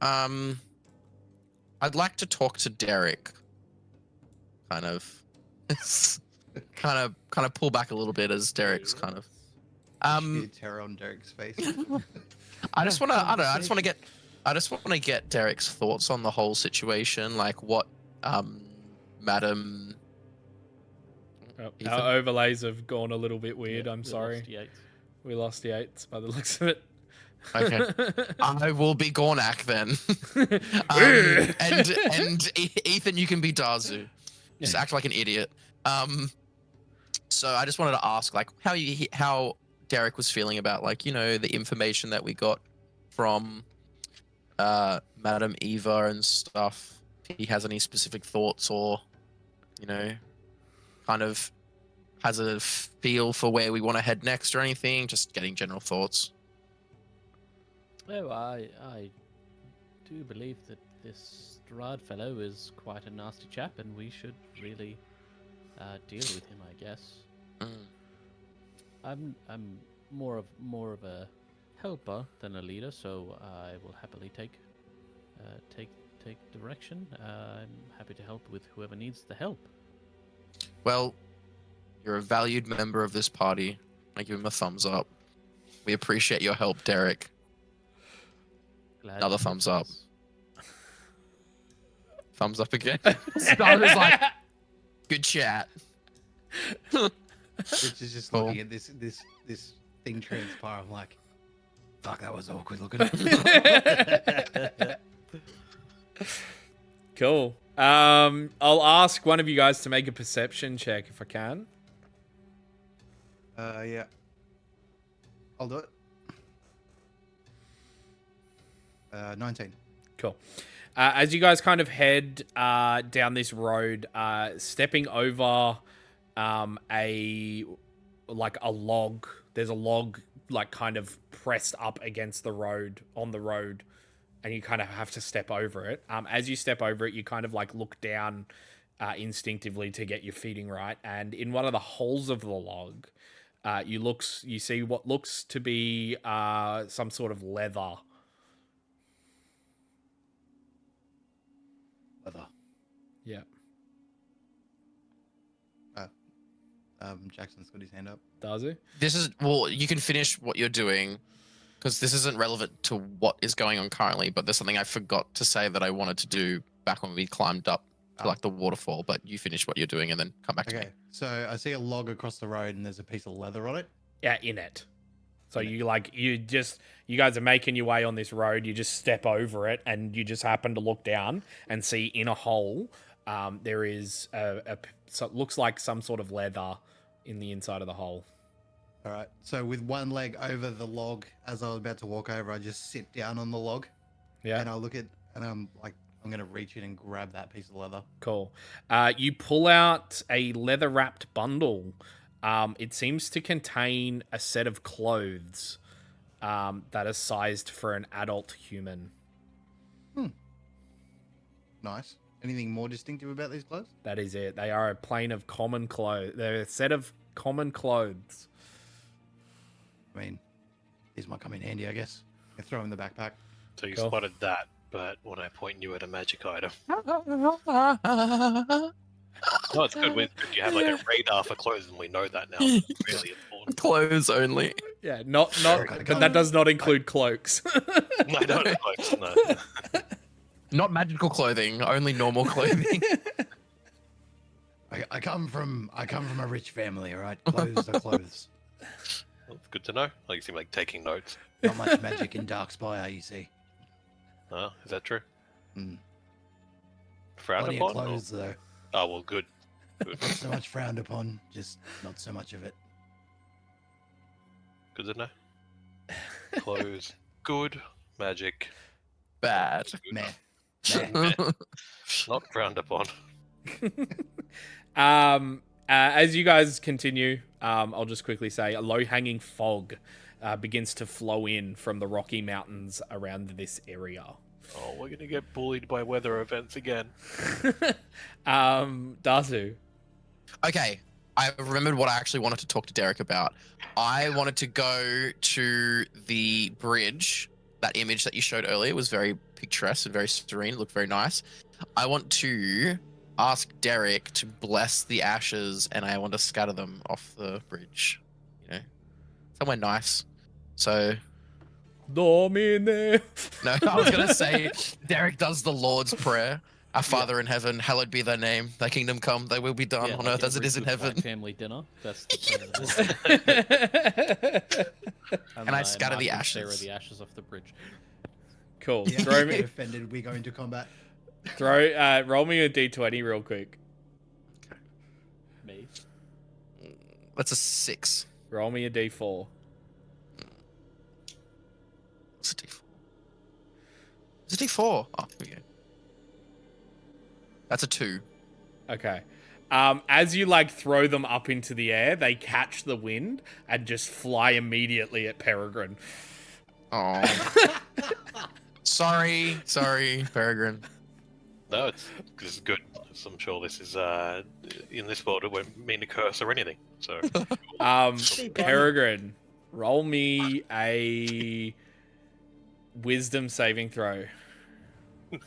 I'd like to talk to Derek. Kind of pull back a little bit as Derek's kind of Sheer terror on Derek's face. I just want to get Derek's thoughts on the whole situation, like what Madam Ethan? Our overlays have gone a little bit weird. Yeah, I'm we sorry. lost the eight. We lost the 8s by the looks of it. Okay. I will be Gornak then. And Ethan, you can be Dazu. Just act like an idiot. So I just wanted to ask, like, how Derek was feeling about, like, you know, the information that we got from Madam Eva and stuff. If he has any specific thoughts, or, you know, kind of has a feel for where we want to head next or anything. Just getting general thoughts. Oh, I do believe that this Strahd fellow is quite a nasty chap, and we should really deal with him, I guess. I'm more of a helper than a leader, so I will happily take direction. I'm happy to help with whoever needs the help. Well, you're a valued member of this party. I give him a thumbs up. We appreciate your help, Derek. Glad Another to thumbs help up. us. Thumbs up again. Starter's like, good chat. Rich is just looking at this thing transpire. I'm like, fuck, that was awkward looking. Cool. I'll ask one of you guys to make a perception check if I can. Yeah. I'll do it. 19. Cool. As you guys kind of head down this road, stepping over a log. There's a log like kind of pressed up against the road, on the road, and you kind of have to step over it. As you step over it, you kind of like look down instinctively to get your feeding right, and in one of the holes of the log, you see what looks to be some sort of leather. Leather. Yeah. Jackson's got his hand up. Does he? You can finish what you're doing, because this isn't relevant to what is going on currently, but there's something I forgot to say that I wanted to do back when we climbed up to like the waterfall, but you finish what you're doing and then come back to me. Okay, so I see a log across the road and there's a piece of leather on it. Yeah, in it. So you guys are making your way on this road, you just step over it, and you just happen to look down and see in a hole, there is so it looks like some sort of leather in the inside of the hole. All right, so with one leg over the log, as I was about to walk over, I just sit down on the log. Yeah. And I look at, and I'm like, I'm going to reach in and grab that piece of leather. Cool. You pull out a leather-wrapped bundle. It seems to contain a set of clothes that are sized for an adult human. Nice. Anything more distinctive about these clothes? That is it. They are a plain of common clothes. They're a set of common clothes. I mean, these might come in handy, I guess. I throw them in the backpack. So you Cool. spotted that, but when I point you at a magic item. No, it's good. You have like a radar for clothes, and we know that now. It's really important. Clothes only. Yeah, not. But that does not include cloaks. No, not clothes, no. Not magical clothing, only normal clothing. I come from a rich family, all right? Clothes are clothes. Well, it's good to know. Like you seem like taking notes. Not much magic in Darkspire, you see. Is that true? Mm. Frowned Plenty of upon? clothes, though. Oh well, good. Good. Not so much frowned upon, just not so much of it. Good to know. Clothes, good. Magic, Bad. Meh. not frowned upon. As you guys continue, I'll just quickly say a low-hanging fog begins to flow in from the Rocky Mountains around this area. Oh, we're gonna get bullied by weather events again. Dazu. Okay, I remembered what I actually wanted to talk to Derek about. I wanted to go to the bridge. That image that you showed earlier was very picturesque and very serene, look very nice. I want to ask Derek to bless the ashes, and I want to scatter them off the bridge. You know, somewhere nice. So Domine. no, I was gonna say Derek does the Lord's Prayer. Our Father in heaven, hallowed be thy name. Thy kingdom come, thy will be done Yeah, on like earth as it every is in good heaven. white family dinner. That's the And I scatter the Stare ashes. the ashes off the bridge. Cool. Yeah, Throw get me. offended. We go into combat. Roll me a d20 real quick. Me. That's a 6. Roll me a d4. What's a D4? It's a D4. Oh, here we go. That's a 2. Okay. As you like throw them up into the air, they catch the wind and just fly immediately at Peregrine. Oh. sorry, Peregrine. No, this is good. So I'm sure this is in this world it won't mean a curse or anything. So Peregrine, roll me a wisdom saving throw.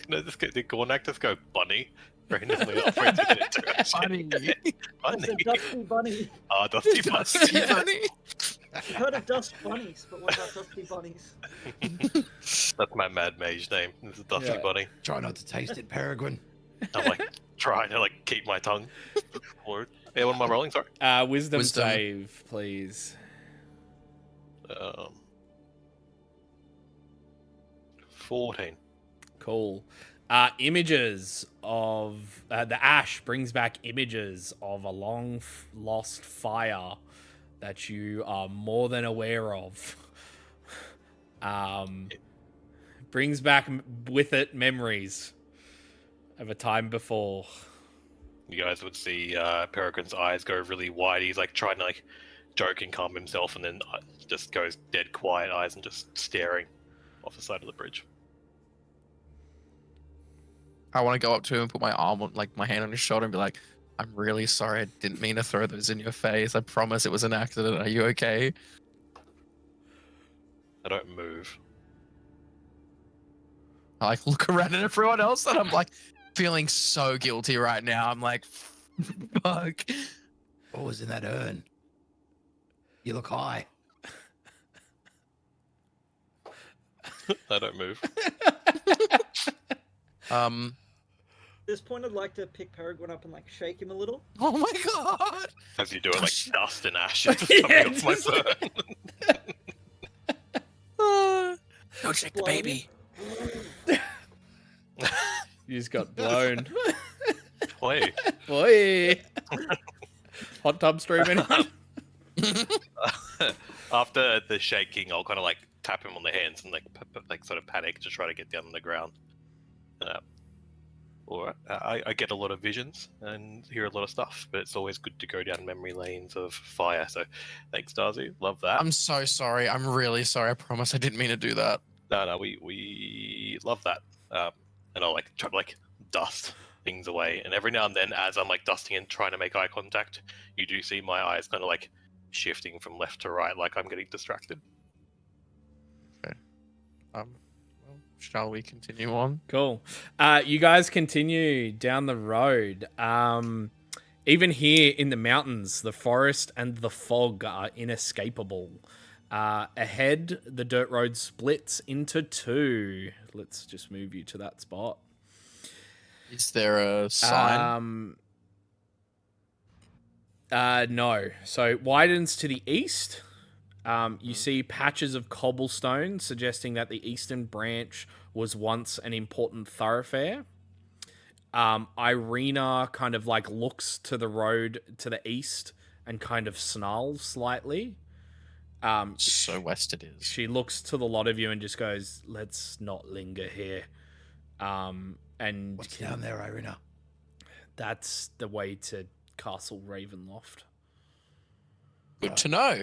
no, did Gornak just go bunny? Randomly operated into it. Funny. It's a dusty bunny. Ah, dusty bunny. Dusty bunny. I've heard of dust bunnies, but what about dusty bunnies? That's my mad mage name. This is Dusty Yeah. Bunny. Try not to taste it, Peregrine. I'm like trying to like keep my tongue forward. Yeah, what am I rolling? Sorry. Wisdom Wisdom. save, please. 14. Cool. Images of the ash brings back images of a long lost fire that you are more than aware of. Brings back with it memories of a time before. You guys would see Peregrine's eyes go really wide. He's like trying to like joke and calm himself, and then just goes dead quiet eyes and just staring off the side of the bridge. I want to go up to him and put my arm on, like my hand on his shoulder and be like, I'm really sorry. I didn't mean to throw those in your face. I promise it was an accident. Are you okay? I don't move. I like look around at everyone else and I'm like feeling so guilty right now. I'm like, fuck. What was in that urn? You look high. I don't move. At this point, I'd like to pick Peregrine up and like shake him a little. Oh my god. As you do it, like Gosh. dust and ashes Yeah, coming off my fur. Don't shake the Blood. baby. You just got blown. Wait. Boy. Hot tub streaming. After the shaking, I'll kind of like tap him on the hands and like sort of panic to try to get down on the ground. Or I get a lot of visions and hear a lot of stuff, but it's always good to go down memory lanes of fire. So thanks, Darcy. Love that. I'm so sorry. I'm really sorry. I promise I didn't mean to do that. No, we love that. And I'll like try to like dust things away. And every now and then, as I'm like dusting and trying to make eye contact, you do see my eyes kind of like shifting from left to right, like I'm getting distracted. Well, shall we continue on? Cool. You guys continue down the road. Even here in the mountains, the forest and the fog are inescapable. Ahead, the dirt road splits into two. Let's just move you to that spot. Is there a sign? No. So it widens to the east. You see patches of cobblestone suggesting that the eastern branch was once an important thoroughfare. Irina kind of like looks to the road to the east and kind of snarls slightly. So west it is. She looks to the lot of you and just goes, "Let's not linger here." And What's down there, Irina? that's the way to Castle Ravenloft. Good to know.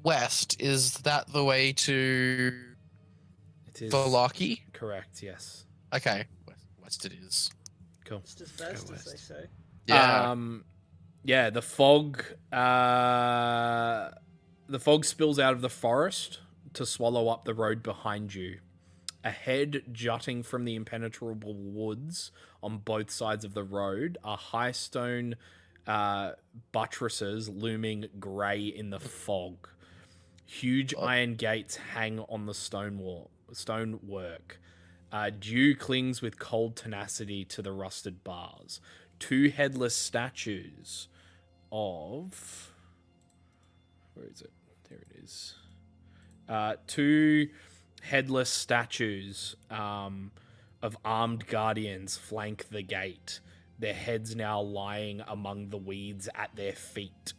West, is that the way to It is Valaki? correct, yes. Okay, west it is. Cool. Just as fast as they west. say. Yeah. Yeah, the fog spills out of the forest to swallow up the road behind you. Ahead, jutting from the impenetrable woods on both sides of the road, are high stone buttresses looming grey in the fog. Huge iron gates hang on the stonework. Dew clings with cold tenacity to the rusted bars. Two headless statues of... Where is it? There it is. Two headless statues of armed guardians flank the gate, their heads now lying among the weeds at their feet.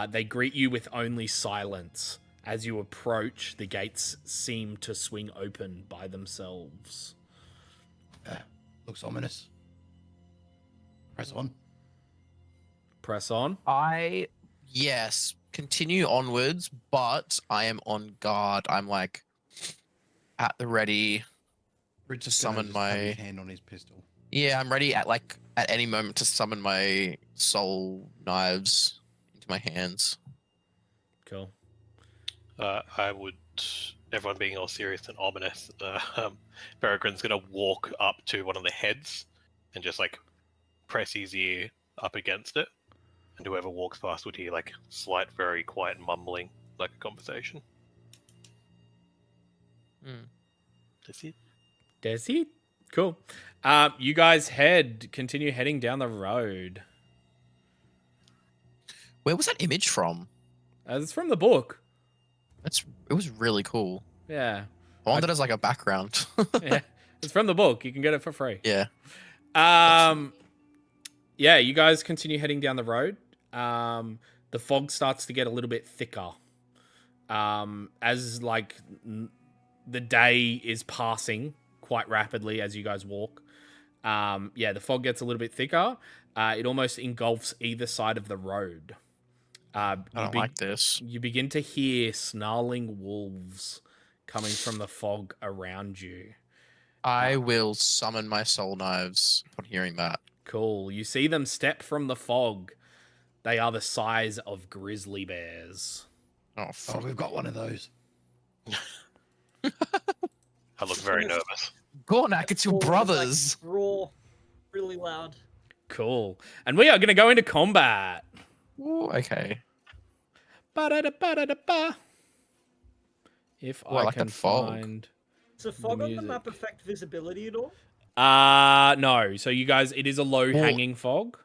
They greet you with only silence. As you approach, the gates seem to swing open by themselves. Looks ominous. Press on. Press on. Yes, continue onwards, but I am on guard. I'm like at the ready. Richard's To summon gonna just have his my- hand on his pistol. Yeah, I'm ready at any moment to summon my soul knives into my hands. Cool. I would, everyone being all serious and ominous, Peregrine's gonna walk up to one of the heads and just like press his ear up against it, and whoever walks past would hear like slight, very quiet mumbling, like a conversation. That's it. Does he? Cool. You guys continue heading down the road. Where was that image from? It's from the book. It was really cool. Yeah. I want it as like a background. Yeah. It's from the book. You can get it for free. Yeah. Yeah, you guys continue heading down the road. The fog starts to get a little bit thicker. As like the day is passing quite rapidly as you guys walk. Yeah, the fog gets a little bit thicker. It almost engulfs either side of the road. I don't like this. You begin to hear snarling wolves coming from the fog around you. I will summon my soul knives upon hearing that. Cool. You see them step from the fog. They are the size of grizzly bears. Oh, Oh, fuck. we've got one of those. I look very nervous. Gornak, it's your All just, brothers. Like, roar really loud. Cool. And we are going to go into combat. Ooh, okay. Ba-da-da-ba-da-da-ba. If Ooh, I like can that fog. find... Does the fog on the music. map affect visibility at all? No. So you guys, it is a low-hanging fog.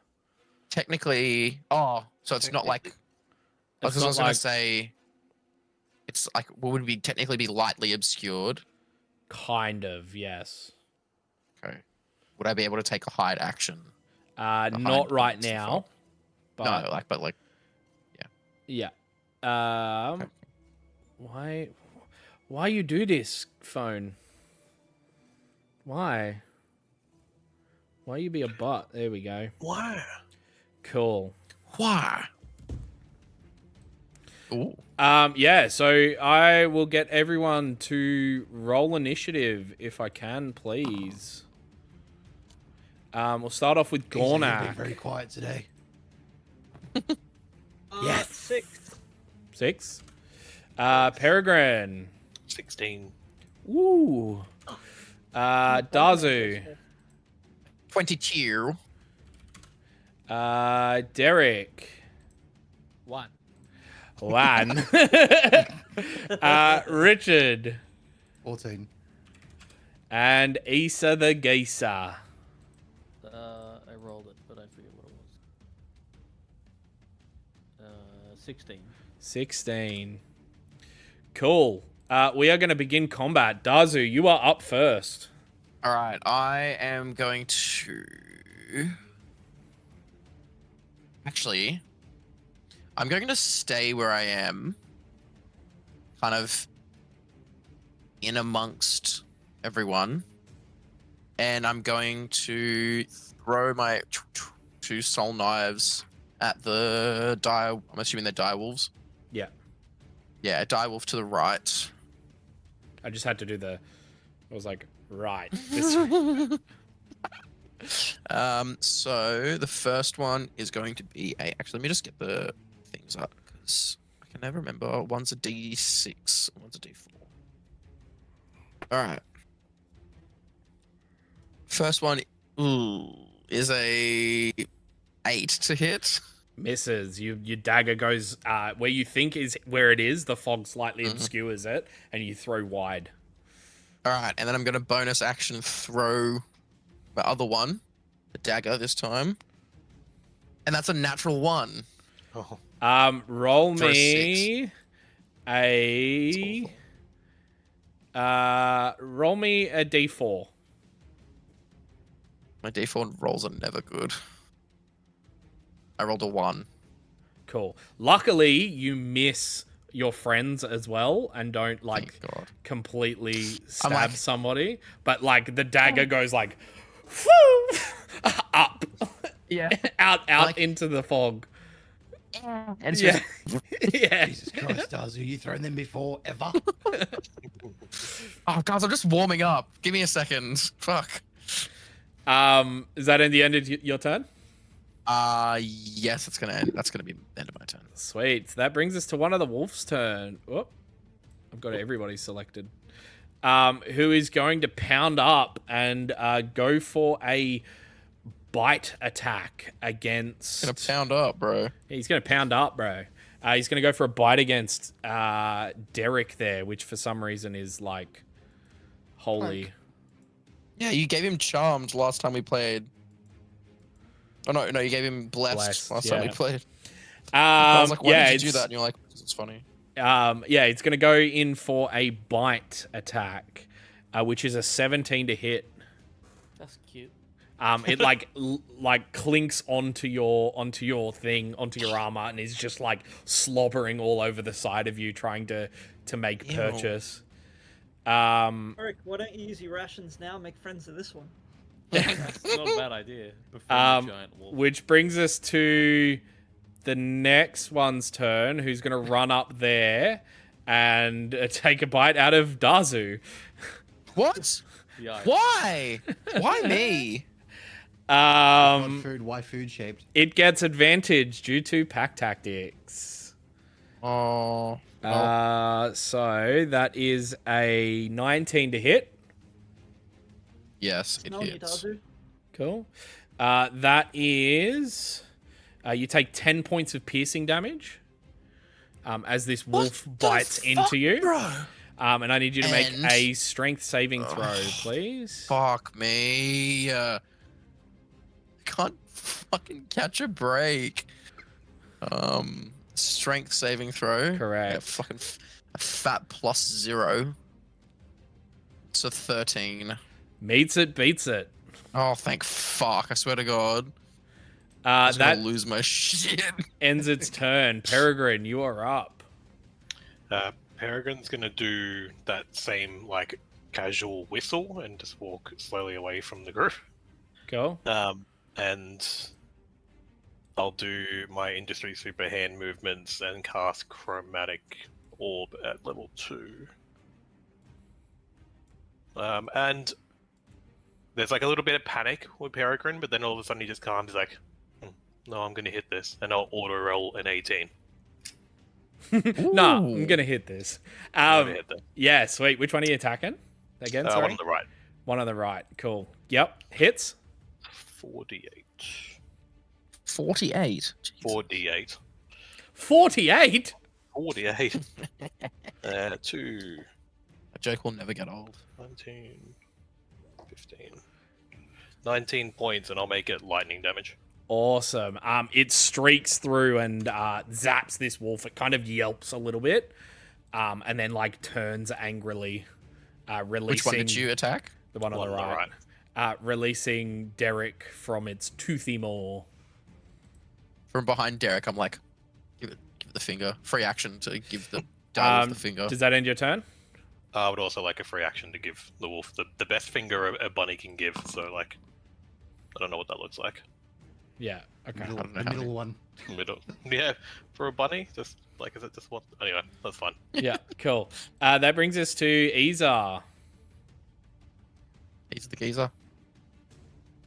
Technically, so it's not like. I It's was not going like- to say. It's like would be technically be lightly obscured. Kind of, yes. Okay. Would I be able to take a hide action? Not right the now. fog? But No, but like. yeah. Okay. Why you do this, phone? Why you be a butt? There we go. Why? Cool. Why? Ooh. Yeah, so I will get everyone to roll initiative if I can, please. We'll start off with You're being Gornak. very quiet today. Yes. 6. 6. Peregrine. 16. Woo. Dazu. 22. Derek. 1. 1. Richard. 14. And Issa the Geisa. I rolled it, but I forget what it was. 16. 16. Cool. We are going to begin combat. Dazu, you are up first. All right, I am going to. Actually, I'm going to stay where I am, kind of in amongst everyone, and I'm going to throw my 2 soul knives at the I'm assuming they're direwolves. Yeah. Yeah, a direwolf to the right. I just had to do I was like, right. This way. So the first one is going to be actually, let me just get the things up because I can never remember. One's a D6, one's a D4. All right. First one is a 8 to hit. Misses. Your dagger goes where you think is where it is. The fog slightly Mhm. obscures it, and you throw wide. All right, and then I'm gonna bonus action throw my other one, the dagger this time, and that's a natural 1. Oh, Roll For a me a roll me a d4. My D4 rolls are never good. I rolled a 1. Cool. Luckily, you miss your friends as well and don't like Thank God. completely stab like- somebody, but like the dagger goes like up, Yeah. out Like- into the fog. And it's Yeah, just, yeah. Jesus Christ, Dazu, you thrown them before ever? oh, guys, I'm just warming up. Give me a second. Fuck. Is that in the end of your turn? Yes, it's gonna end. That's gonna be the end of my turn. Sweet. So that brings us to one of the wolf's turn. Oh, I've got everybody selected. Who is going to pound up and go for a bite attack against. Gonna pound up, bro. He's going to pound up, bro. He's going to go for a bite against Derek there, which for some reason is like holy. Fuck. Yeah, you gave him charmed last time we played. Oh no, you gave him blessed, last time we yeah. played. I was like, why yeah, did you do it's- that? And you're like, because it's funny. Yeah, it's going to go in for a bite attack, which is a 17 to hit. That's cute. It like like clinks onto your thing, onto your armor, and is just like slobbering all over the side of you, trying to make Ew. purchase. Eric, why don't you use your rations now and make friends of this one? That's not a bad idea. Befriend the giant wolf. Which brings us to the next one's turn, who's going to run up there and take a bite out of Dazu. What? Yikes. Why? Why me? What food? Why food shaped? It gets advantage due to pack tactics. Oh. So that is a 19 to hit. Yes, it Smell me, hits. Dazu. Cool. That is... you take 10 points of piercing damage as this wolf bites into you. Bro. And I need you to make And- a strength saving throw, please. Fuck me. Can't fucking catch a break. Strength saving throw. Correct. Yeah, fucking a fat +0. So 13. Meets it, beats it. Oh, thank fuck. I swear to God. I was That gonna lose my shit. ends its turn. Peregrine, you are up. Peregrine's gonna do that same like casual whistle and just walk slowly away from the group. Go. And I'll do my industry super hand movements and cast chromatic orb at level 2. And there's like a little bit of panic with Peregrine, but then all of a sudden he just calms. He's like, "No, I'm gonna hit this," and I'll auto roll an 18. Nah, I'm gonna hit this. I'm gonna hit that. Yeah, sweet. Which one are you attacking? Again, sorry. One on the right. One on the right. Cool. Yep. Hits. 48. 48. 4d8. 48. 48. 2. That joke will never get old. 19. 15. 19 points, and I'll make it lightning damage. Awesome. It streaks through and zaps this wolf. It kind of yelps a little bit, and then like turns angrily, releasing. Which one did you attack? The one on the right. Releasing Derek from its toothy maw. From behind Derek, I'm like, give it the finger. Free action to give the dog the finger. Does that end your turn? I would also like a free action to give the wolf the best finger a bunny can give. So like, I don't know what that looks like. Yeah. Okay. don't know The how middle one. Middle. Yeah, for a bunny, just like is it just one? Anyway, that's fine. Yeah. Cool. That brings us to Izar. He's the geezer.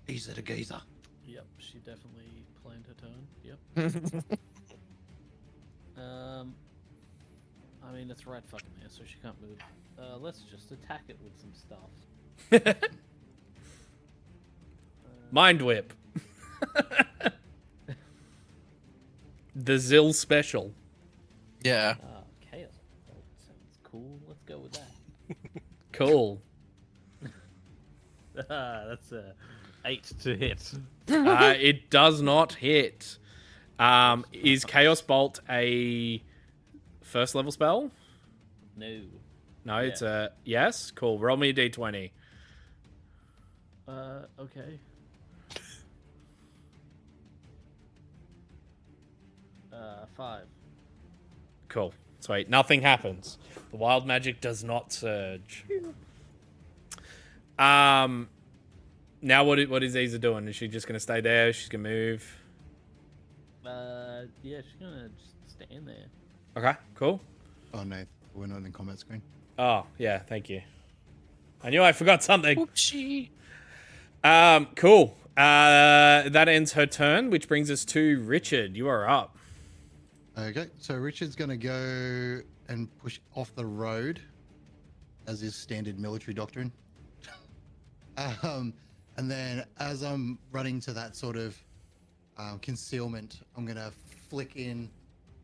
These are the geezer. Yep, she definitely planned her turn. Yep. I mean, it's right fucking there, so she can't move. Let's just attack it with some stuff. Mind whip. The Zill special. Yeah. Chaos Bolt sounds cool. Let's go with that. Cool. That's a 8 to hit. It does not hit. Is Chaos Bolt a first level spell? No. No, it's a yes. Cool. Roll me a d20. Okay. 5. Cool. Sweet. Nothing happens. The wild magic does not surge. Now what is Isa doing? Is she just gonna stay there? She's gonna move. Yeah, she's gonna just stand there. Okay. Cool. Oh no, we're not in combat screen. Oh yeah. Thank you. I knew I forgot something. Oopsie. Cool. That ends her turn, which brings us to Richard. You are up. Okay, so Richard's gonna go and push off the road, as is standard military doctrine. And then as I'm running to that sort of concealment, I'm gonna flick in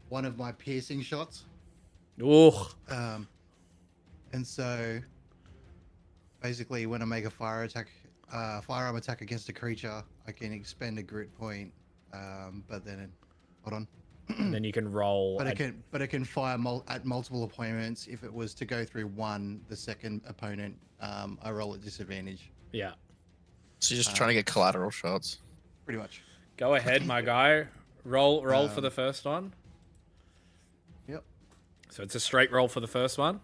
one of my piercing shots. Ooh. And so basically, when I make a firearm attack against a creature, I can expend a grit point. But then, hold on. And then you can roll. But it can fire at multiple opponents. If it was to go through one, the second opponent, I roll at disadvantage. Yeah. So you're just trying to get collateral shots. Pretty much. Go ahead, my guy. Roll for the first one. Yep. So it's a straight roll for the first one.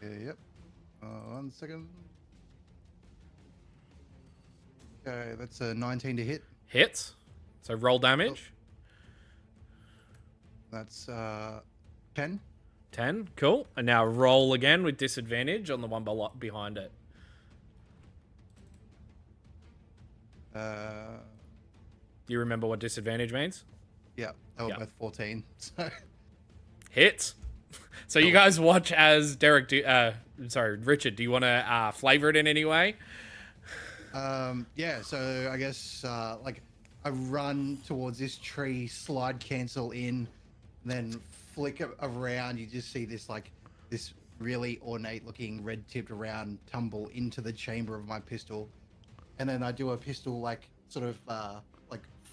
Yeah, yep. 1 second. Okay, that's a 19 to hit. Hits. So roll damage. That's 10. 10. Cool. And now roll again with disadvantage on the one behind it. You remember what disadvantage means? Yeah, they were Yeah. both 14. So Hits. So you guys watch as Derek Richard, do you want to flavor it in any way? yeah, so I guess like I run towards this tree, slide cancel in, then flick it around. You just see this this really ornate looking red tipped round tumble into the chamber of my pistol, and then I do a pistol sort of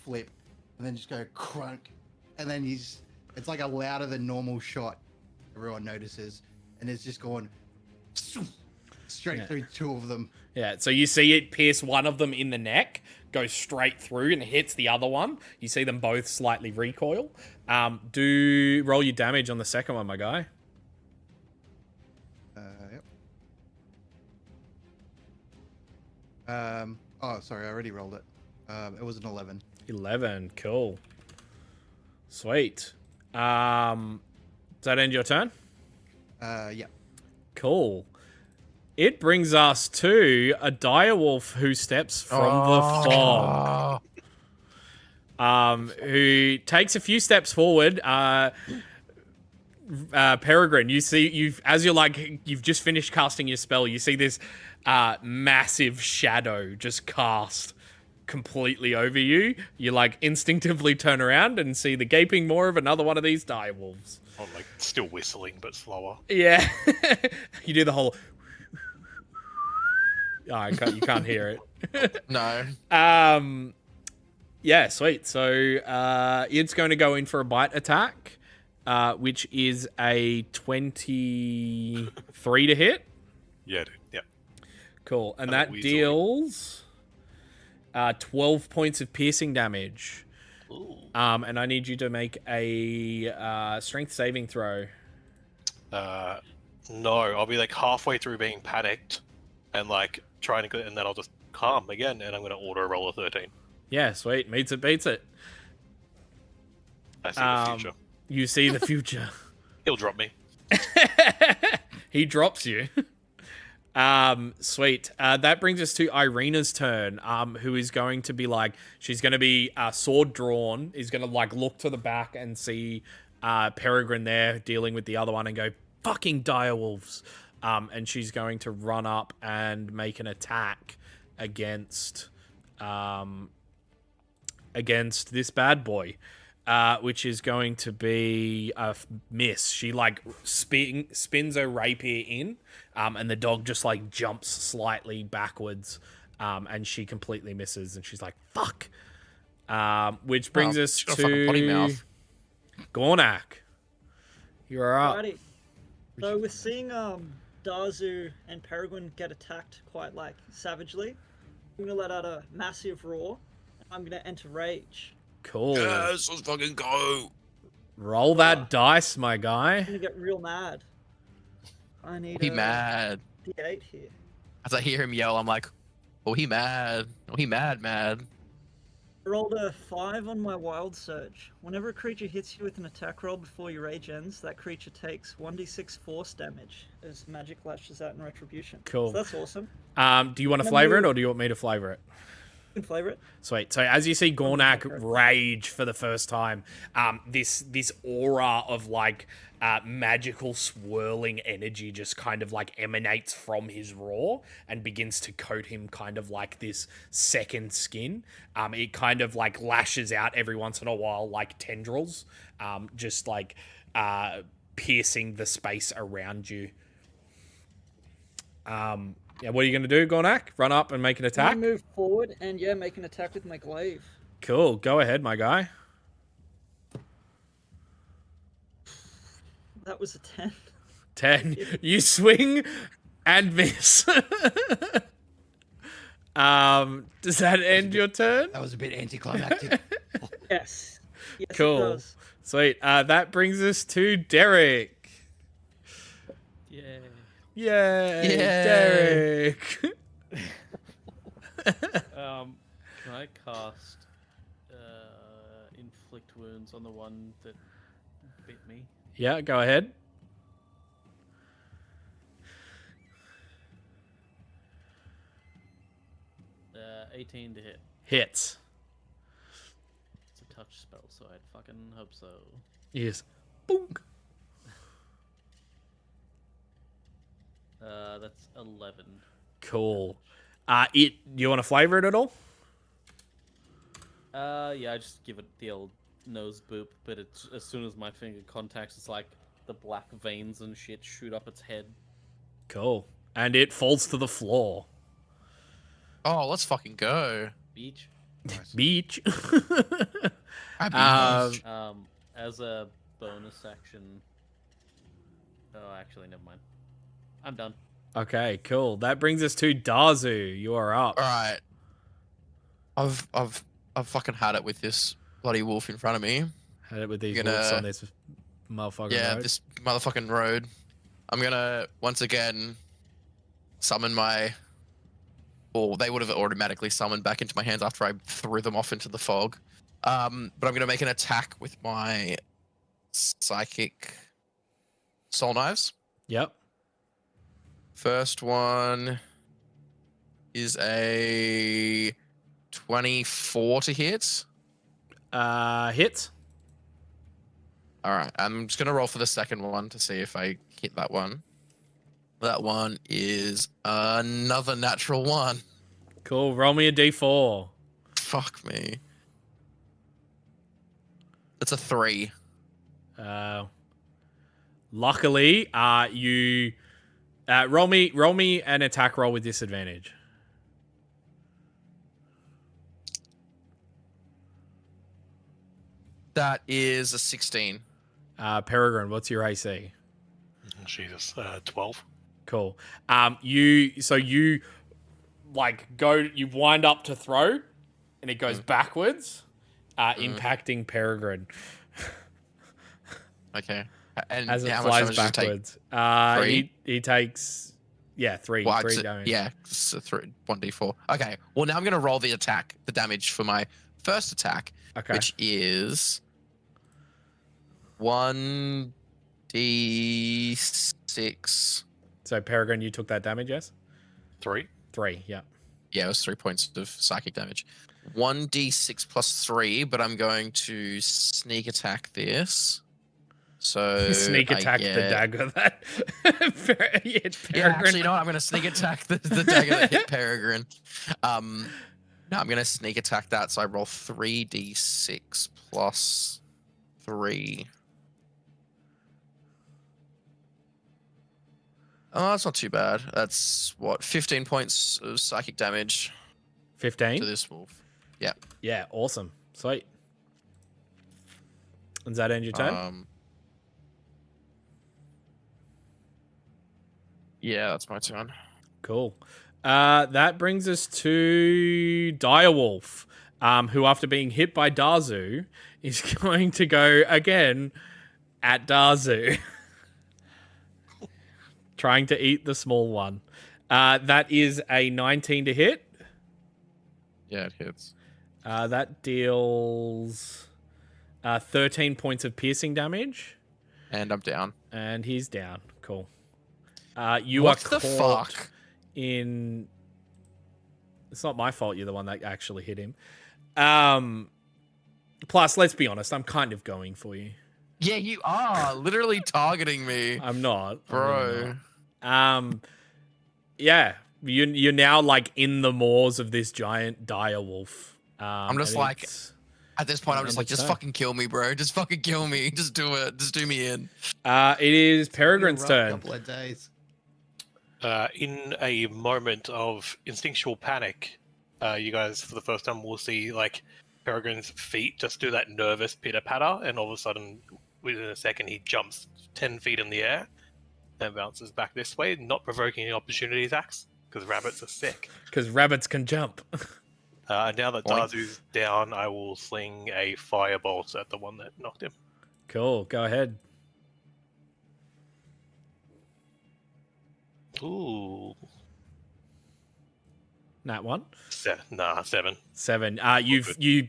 flip, and then just go crunk, and then it's like a louder than normal shot. Everyone notices, and it's just going straight through two of them. Yeah, so you see it pierce one of them in the neck, goes straight through and hits the other one. You see them both slightly recoil. Do roll your damage on the second one, my guy. Yep. Oh, sorry, I already rolled it. It was an 11. 11, cool. Sweet. Does that end your turn? Yeah. Cool. It brings us to a direwolf who steps from the fog. Who takes a few steps forward. Peregrine, you see, you've just finished casting your spell. You see this massive shadow just cast completely over you. You instinctively turn around and see the gaping maw of another one of these direwolves. I'm still whistling, but slower. Yeah. You do the whole... Oh, you can't hear it. No. Yeah, sweet. So it's going to go in for a bite attack, which is a 23 to hit. Yeah, dude. Yeah. Cool. And I'm that weaseling. deals 12 points of piercing damage. Ooh. And I need you to make a strength saving throw. No, I'll be halfway through being panicked and trying to, and then I'll just calm again, and I'm going to auto roll a 13. Yeah, sweet. Meets it, beats it. I see the future. You see the future. He'll drop me. He drops you. Sweet. That brings us to Irina's turn, who is going to be she's going to be sword drawn, is going to look to the back and see Peregrine there dealing with the other one and go, fucking direwolves. And she's going to run up and make an attack against this bad boy, which is going to be a miss. She like spins her rapier in, and the dog just like jumps slightly backwards, and she completely misses, and she's like, fuck. Which brings us she's got a fucking potty to mouth. Gornak. You are up. Alrighty. So we're seeing Dazu and Peregrine get attacked quite like savagely. I'm gonna let out a massive roar. I'm gonna enter rage. Cool. Yes, let's fucking go. Roll that dice, my guy. I'm gonna get real mad. I need He a mad. D8 here. As I hear him yell, I'm like, oh, he mad. Oh, he mad. I rolled a 5 on my wild surge. Whenever a creature hits you with an attack roll before your rage ends, that creature takes 1d6 force damage as magic lashes out in retribution. Cool. So that's awesome. Do you want to flavor it, or do you want me to flavor it? You can flavor it. Sweet. So as you see Gornak rage for the first time, this aura of like magical swirling energy just kind of like emanates from his roar and begins to coat him kind of like this second skin. It kind of like lashes out every once in a while like tendrils, just like piercing the space around you. Yeah, what are you going to do, Gornak? Run up and make an I'm attack? gonna move forward and make an attack with my glaive. Cool. Go ahead, my guy. That was a 10. 10. You swing and miss. Does that end your turn? That was a bit anticlimactic. Yes. Yes, Cool. it does. Sweet. That brings us to Derek. Yeah. Yay, Yay. Derek. Can I cast inflict wounds on the one that bit me? Yeah, go ahead. 18 to hit. Hits. It's a touch spell, so I'd fucking hope so. Yes. Boonk. That's 11. Cool. You want to flavor it at all? Yeah, I just give it the old nose boop, but it's as soon as my finger contacts, it's like the black veins and shit shoot up its head. Cool. And it falls to the floor. Oh, let's fucking go. Beach. Beach. Happy As a bonus action. Oh, actually, never mind. I'm done. Okay, cool. That brings us to Dazu. You are up. All right. I've fucking had it with this bloody wolf in front of me. Had it with these Gonna- wolves on this motherfucking road. This motherfucking road. I'm gonna once again summon my. Or they would have automatically summoned back into my hands after I threw them off into the fog. But I'm gonna make an attack with my psychic soul knives. Yep. First one is a 24 to hit. Hits. All right, I'm just gonna roll for the second one to see if I hit that one. That one is another natural one. Cool. Roll me a d4. Fuck me. That's a 3. Luckily, you roll me an attack roll with disadvantage. That is a 16. Peregrine, what's your AC? Jesus, 12. Cool. You wind up to throw, and it goes backwards, impacting Peregrine Okay. And as it how much flies damage does it take? backwards. 3? He takes 3 Well, 3 damage. yeah, it's a 1d4. Okay. Well, now I'm gonna roll the damage for my first attack, Okay. which is 1d6. So Peregrine, you took that damage, yes? 3. 3, yeah. Yeah, it was 3 points of psychic damage. 1d6 plus 3, but I'm going to sneak attack this. So Sneak I attack the get- dagger that hit Yeah, actually, Peregrine. you know what? I'm gonna sneak attack the dagger that hit Peregrine. No, I'm gonna sneak attack that. So I roll 3d6 plus 3. Oh, that's not too bad. That's what 15 points of psychic damage 15. to this wolf. Yeah. Yeah, awesome. Sweet. Does that end your turn? Yeah, that's my turn. Cool. That brings us to Direwolf, who, after being hit by Darzu, is going to go again at Darzu, trying to eat the small one. That is a 19 to hit. Yeah, it hits. That deals 13 points of piercing damage. And I'm down. And he's down. Cool. You What are the caught fuck? in... It's not my fault you're the one that actually hit him. Plus, let's be honest, I'm kind of going for you. Yeah, you are literally targeting me, I'm not. I'm bro. really not. Yeah, you're now like in the maws of this giant dire wolf. I'm just and like, it's- at this point, I'm just like, just turn. fucking kill me, bro. Just fucking kill me. Just do it. Just do me in. it is Been a Peregrine's rough turn. Couple of days. In a moment of instinctual panic, you guys, for the first time, will see like Peregrine's feet just do that nervous pitter patter, and all of a sudden, within a second, he jumps 10 feet in the air and bounces back this way, not provoking any opportunity attacks because rabbits are sick. Because rabbits can jump. Now that Boink. Darzu's down, I will sling a firebolt at the one that knocked him. Cool, go ahead. Ooh, Nat 1. 7. 7. You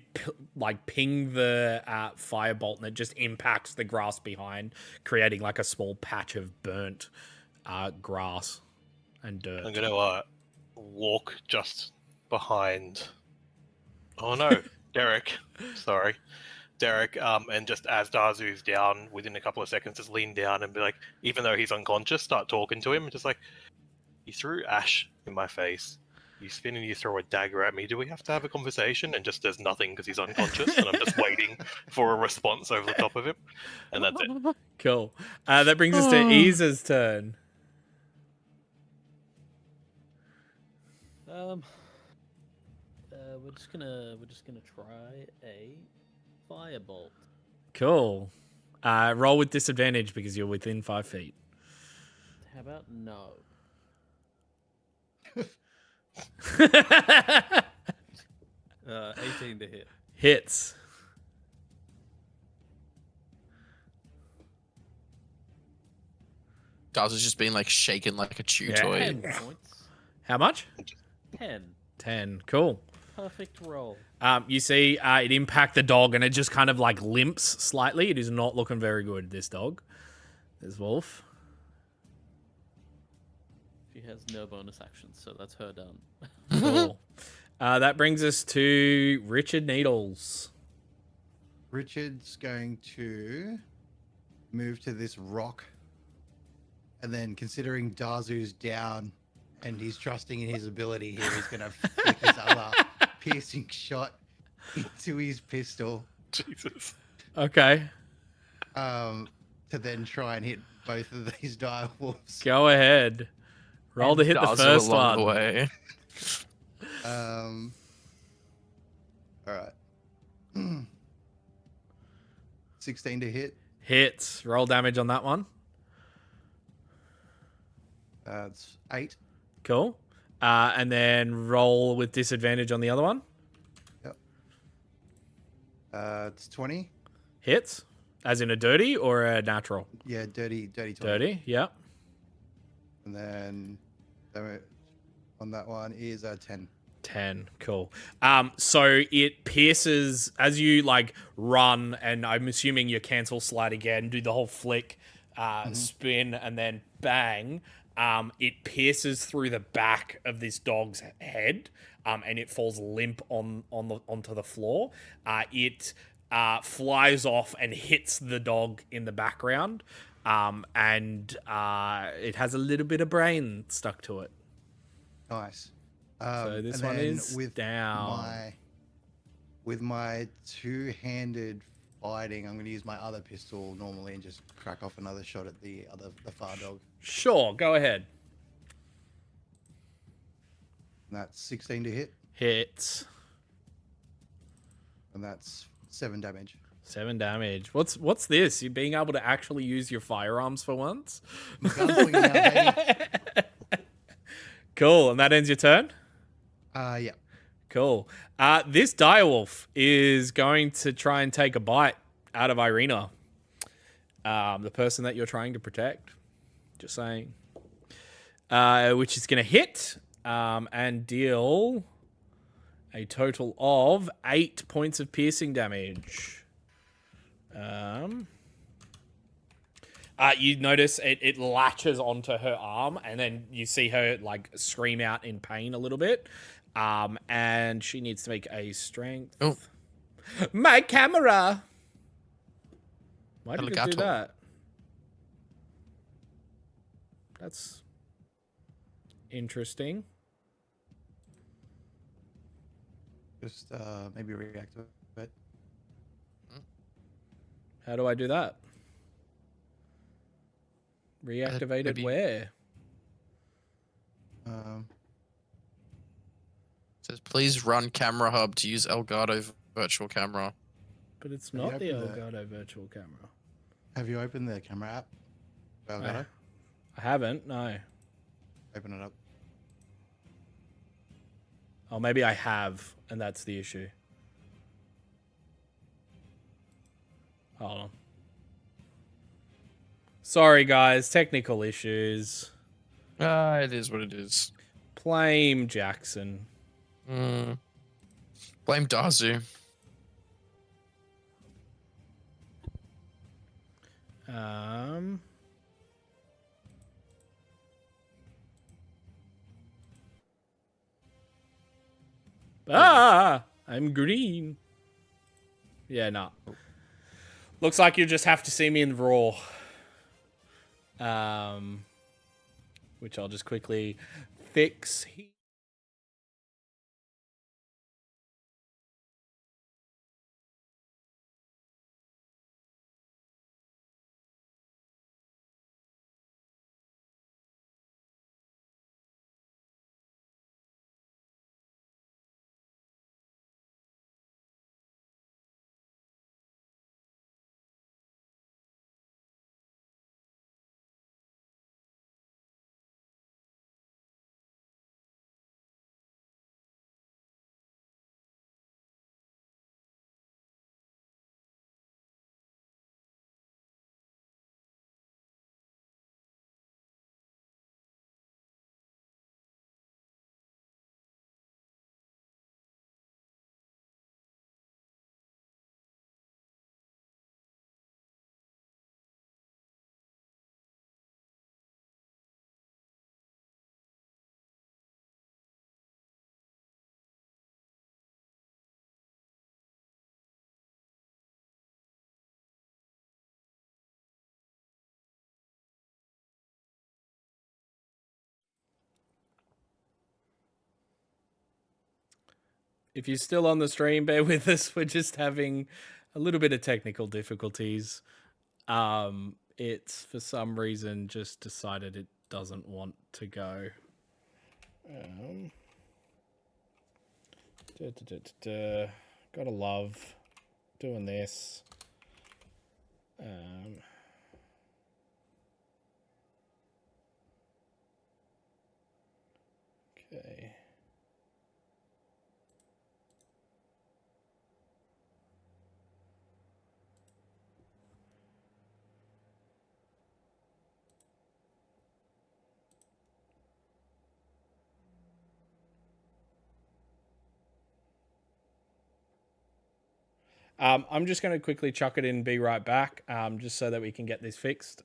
like ping the firebolt and it just impacts the grass behind, creating like a small patch of burnt grass and dirt. I'm gonna walk just behind. Oh no, Derek. Sorry, Derek. And just as Darzu's down, within a couple of seconds, just lean down and be like, even though he's unconscious, start talking to him, just like, you threw ash in my face. You spin and you throw a dagger at me. Do we have to have a conversation? And just does nothing because he's unconscious, and I'm just waiting for a response over the top of him, and that's it. Cool. That brings us to Isa's turn. We're just gonna try a firebolt. Cool. Roll with disadvantage because you're within 5 feet. How about no? 18 to hit. Hits. Daz has just been like shaken like a chew Yeah. toy. 10 points. How much? 10. 10. Cool. Perfect roll. You see it impact the dog and it just kind of like limps slightly. It is not looking very good, this dog. This wolf. She has no bonus actions, so that's her done. Cool. That brings us to Richard Needles. Richard's going to move to this rock, and then considering Darzu's down and he's trusting in his ability here, he's going to flick his other piercing shot into his pistol Jesus. Okay. to then try and hit both of these dire wolves. Go ahead. Roll to hit the Daz first along one. the way. All right. 16 to hit. Hits. Roll damage on that one. It's 8. Cool. And then roll with disadvantage on the other one. Yep. It's 20. Hits. As in a dirty or a natural? Yeah, dirty 20. Dirty, yep. And then damage on that one is 10. 10. Cool. So it pierces as you like run, and I'm assuming you cancel slide again, do the whole flick, spin, and then bang. It pierces through the back of this dog's head, and it falls limp onto the floor. It flies off and hits the dog in the background, and it has a little bit of brain stuck to it. Nice. So this and one then is down. With my two-handed fighting, I'm going to use my other pistol normally and just crack off another shot at the far dog. Sure, go ahead. And that's 16 to hit, Hits. and that's 7 damage. 7 damage. What's this? You being able to actually use your firearms for once? Gunslinging now, baby. Cool, and that ends your turn? Yeah. Cool. This direwolf is going to try and take a bite out of Irina, the person that you're trying to protect. Just saying. Which is going to hit and deal a total of 8 points of piercing damage. You notice it latches onto her arm, and then you see her like scream out in pain a little bit. And she needs to make a strength. Oh. My camera! Why did it do that? That's interesting. Just maybe reactivate. How do I do that? Reactivated maybe- where? Says, please run camera hub to use Elgato virtual camera. But it's Have you not the opened Elgato virtual camera. Have you opened the camera app? Elgato? I haven't, no. Open it up. Oh, maybe I have, and that's the issue. Hold on. Sorry, guys. Technical issues. It is what it is. Blame Jackson. Blame Dazu. I'm green. Yeah, no. Looks like you just have to see me in Raw. Which I'll just quickly fix. If you're still on the stream, bear with us. We're just having a little bit of technical difficulties. It's for some reason just decided it doesn't want to go. Gotta love doing this. Okay. I'm just going to quickly chuck it in and be right back, just so that we can get this fixed.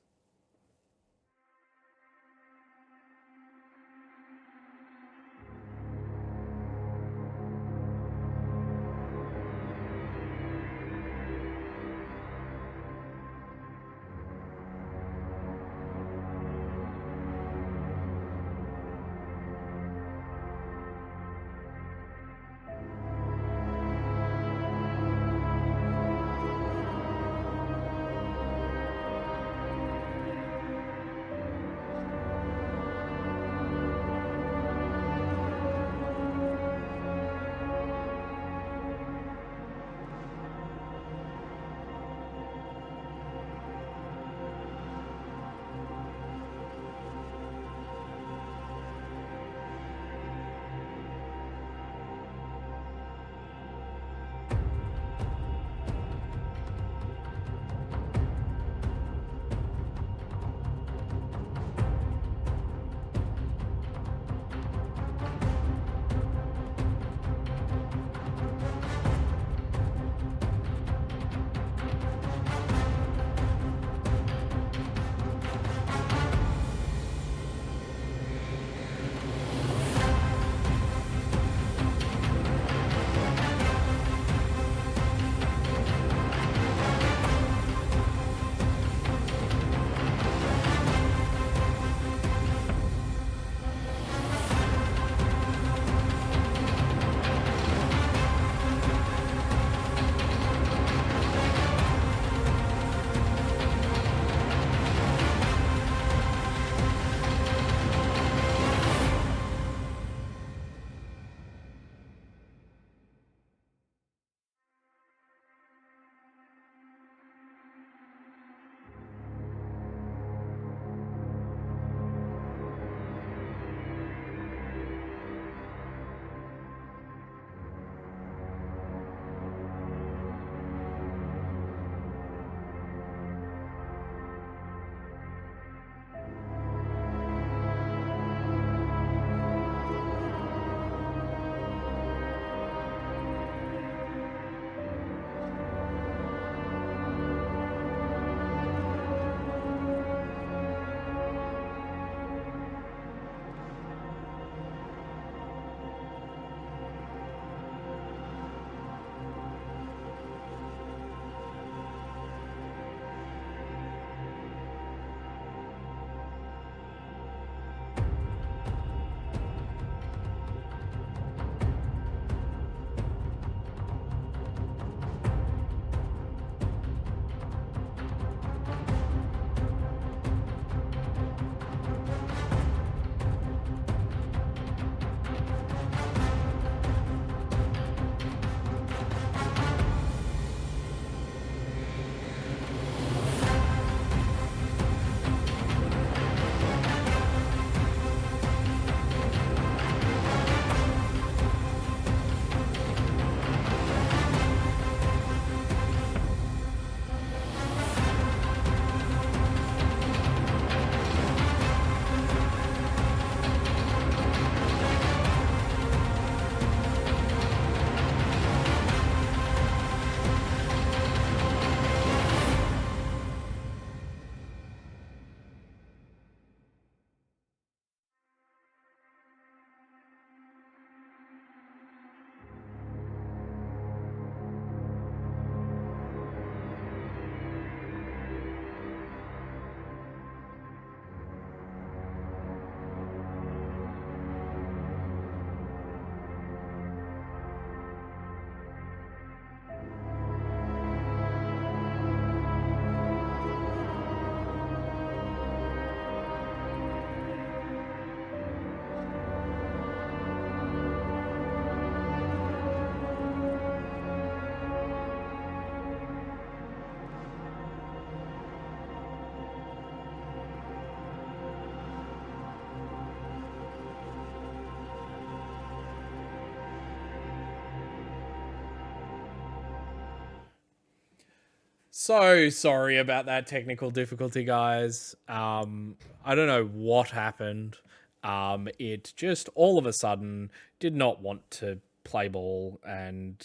So sorry about that technical difficulty, guys. I don't know what happened. It just all of a sudden did not want to play ball, and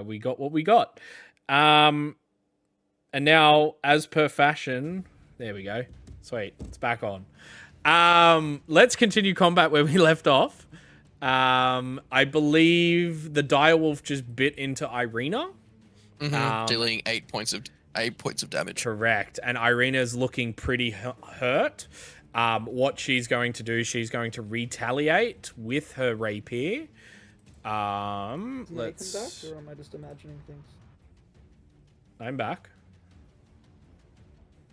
we got what we got. And now, as per fashion, there we go. Sweet, it's back on. Let's continue combat where we left off. I believe the direwolf just bit into Irina. Dealing 8 points of damage. Correct. And Irina's looking pretty hurt. What she's going to do, she's going to retaliate with her rapier. Is Nathan Let's. back, or am I just imagining things? I'm back.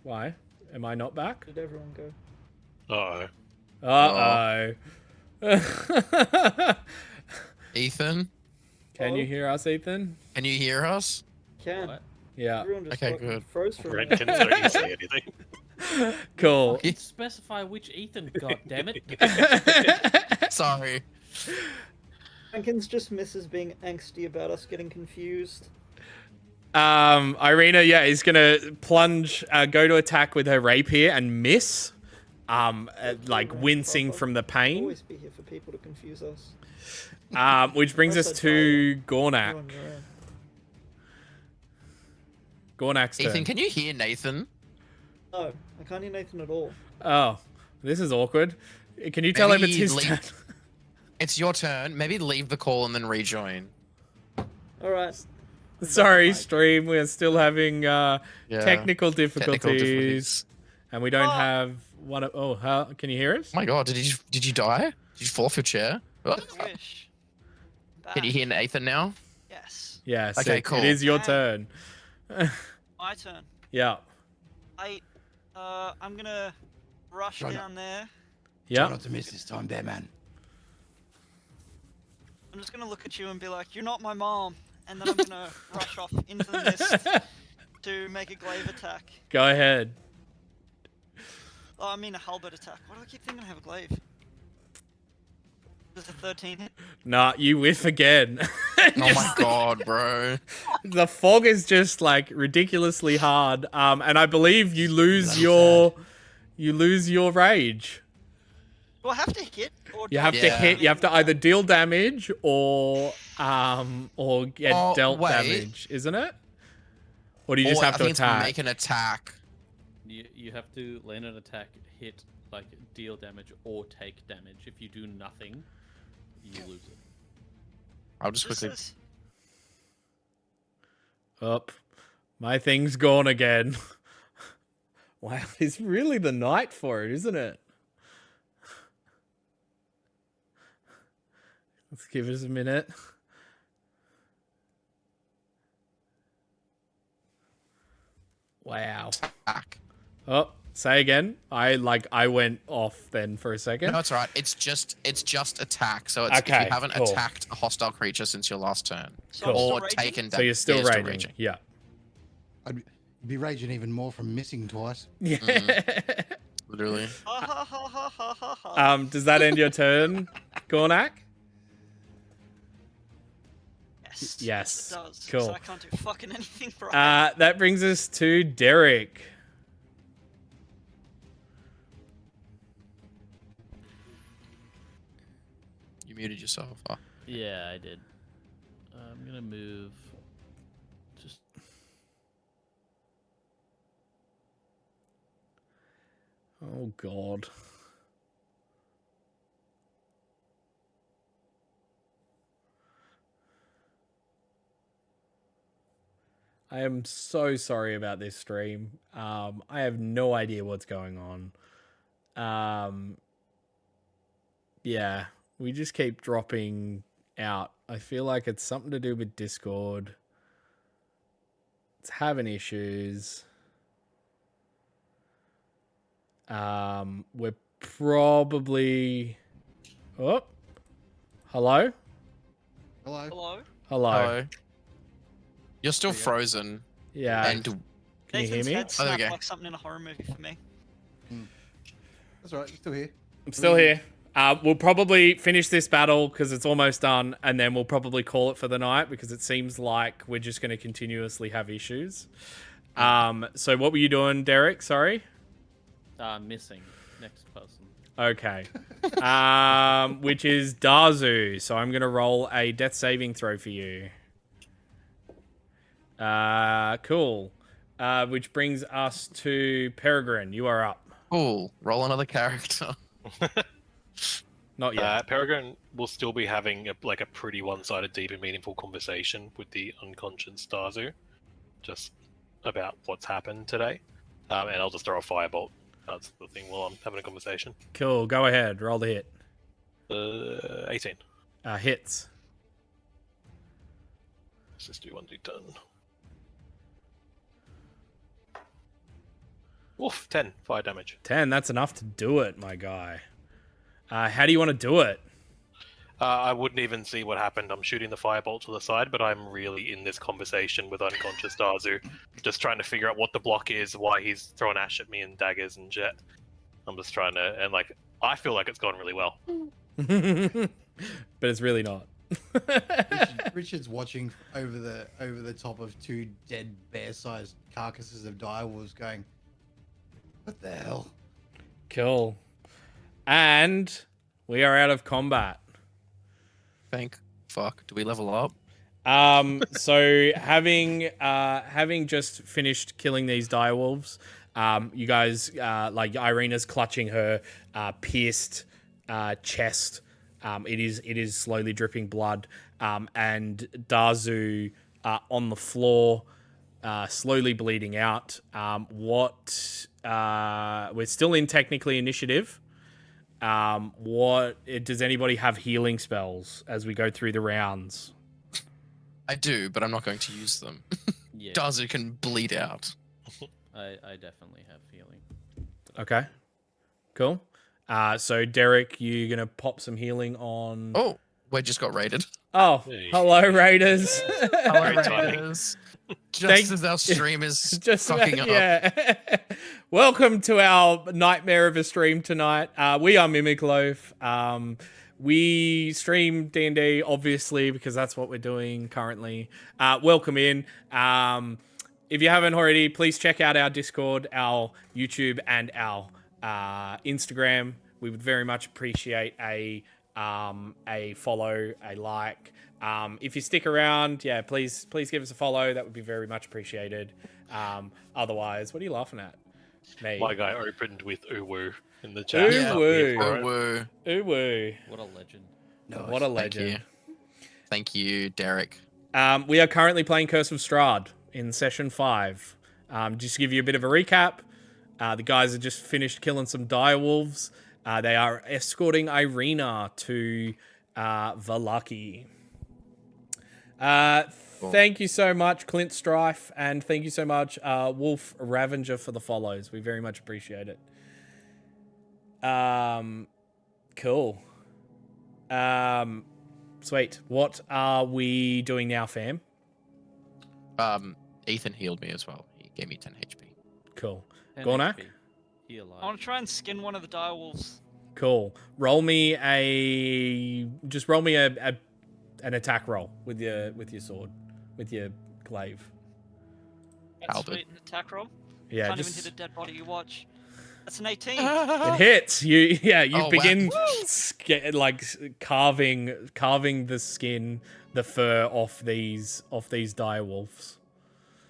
Why? Am I not back? Did everyone go? Ethan, Can you hear us, Ethan? can you hear us? Can. What? Yeah. Everyone just Okay, fucking good. froze for a Red minute. can don't say anything. Cool. Fucking specify which Ethan, god damn it. Sorry. Jenkins just misses being angsty about us getting confused. Irina, is gonna plunge, go to attack with her rapier and miss. Wincing from the pain. Always be here for people to confuse us. Which brings us to Gornak. You're on your own. Gornak's turn. Ethan, can you hear Nathan? No, I can't hear Nathan at all. Oh, this is awkward. Can you tell him it's Maybe his leave- turn? It's your turn. Maybe leave the call and then rejoin. All right. Sorry, stream. We're still having technical Technical difficulties, and we don't have one. How can you hear us? Oh my god, did you die? Did you fall off your chair? Oh. Wish. Can you hear Nathan now? Yes. Yeah. Okay, sick. cool. It is your Okay. turn. My turn. Yeah. I'm gonna rush Try not- down there. Try Yeah. not to miss this time, there, man. I'm just gonna look at you and be like, "You're not my mom," and then I'm gonna rush off into the mist to make a glaive attack. Go ahead. Oh, I mean a halberd attack. Why do I keep thinking I have a glaive? Does a 13 hit? Nah, you whiff again. Oh my god, bro. The fog is just like ridiculously hard. And I believe you lose Bloody your rage. Do I have to hit? Or You do have I to Yeah. hit. You have to either deal damage or get Oh, dealt wait. damage, isn't it? Or do you just Or have I to think attack? it's make an attack. You have to land an attack, hit, like, deal damage, or take damage. If you do nothing, you lose it. I'll just This quickly. is Up. My thing's gone again. Wow, it's really the night for it, isn't it? Let's give it a minute. Wow. Attack. Oh, say again. I went off then for a second. No, it's alright. It's just attack. So it's if Okay, you haven't cool. attacked a hostile creature since your last turn, so I'm Cool. still or raging? taken damage. So you're still yeah, raging. Yeah. I'd be raging even more from missing twice. Yeah. Literally. Ha ha ha ha ha ha ha. Does that end your turn, Gornak? Yes. yes. It does. Cool. So I can't do fucking anything right. That brings us to Derek. You muted yourself. Oh. Yeah, I did. I'm gonna move. Just Oh God. I am so sorry about this stream. I have no idea what's going on. Yeah, we just keep dropping out. I feel like it's something to do with Discord. It's having issues. We're probably. Oh, hello, Hello. Hello? hello. Hello. You're still frozen. Yeah, And can you hear Nathan's me? head Oh, there we snapped go. like something in a horror movie for me. That's all right. You're still here. I'm still here. We'll probably finish this battle because it's almost done, and then we'll probably call it for the night because it seems like we're just going to continuously have issues. So what were you doing, Derek? Sorry. Missing. Next person. Okay. Which is Dazu. So I'm gonna roll a death saving throw for you. Cool. Which brings us to Peregrine. You are up. Cool. Roll another character. Not yet. Peregrine will still be having a pretty one-sided, deep and meaningful conversation with the unconscious Dazu, just about what's happened today. And I'll just throw a firebolt. That's the thing while I'm having a conversation. Cool. Go ahead. Roll the hit. 18. Hits. Let's just do 1d10. Oof, 10 fire damage. 10. That's enough to do it, my guy. How do you want to do it? I wouldn't even see what happened. I'm shooting the firebolt to the side, but I'm really in this conversation with unconscious Dazu, just trying to figure out what the block is, why he's throwing ash at me and daggers and jet. I'm just trying to, and I feel like it's gone really well. But it's really not. Richard's watching over the top of two dead bear-sized carcasses of direwolves, going, "What the hell?" Cool. And we are out of combat. Thank fuck. Do we level up? So having just finished killing these direwolves, you guys Irina's clutching her pierced chest. It is slowly dripping blood. And Dazu on the floor, slowly bleeding out. We're still in technically initiative. Does anybody have healing spells as we go through the rounds? I do, but I'm not going to use them. Yeah. Dazu can bleed out. I definitely have healing. Okay. Cool. So Derek, you're gonna pop some healing on. Oh, we just got raided. Oh, Hey. hello, Raiders. Hello, Great timing. Raiders. Thank- Just as our stream is Just fucking up. yeah. Welcome to our nightmare of a stream tonight. We are Mimic Loaf. We stream D&D obviously because that's what we're doing currently. Welcome in. If you haven't already, please check out our Discord, our YouTube, and our Instagram. We would very much appreciate a follow, a like. If you stick around, yeah, please give us a follow. That would be very much appreciated. Otherwise, what are you laughing at? Me. My guy opened with Uwu in the chat. Uwu. so here for Oh, it. woo. Ooh woo. What a legend. What a Thank legend. you. Thank you, Derek. We are currently playing Curse of Strahd in session 5. Just to give you a bit of a recap, the guys have just finished killing some direwolves. They are escorting Irina to Valaki. Thank you so much, Clint Strife, and thank you so much, Wolf Ravager, for the follows. We very much appreciate it. Cool. Sweet. What are we doing now, fam? Ethan healed me as well. He gave me 10 HP. Cool. 10 Gornak? HP. Heal I want to try and skin one of the direwolves. Cool. Roll me an attack roll with your sword, with your glaive. That's Albert. sweet, an attack roll. Yeah, Can't just even hit a dead body. You watch. That's an 18. it hits. You Oh, wow. begin carving the skin, the fur off these direwolves.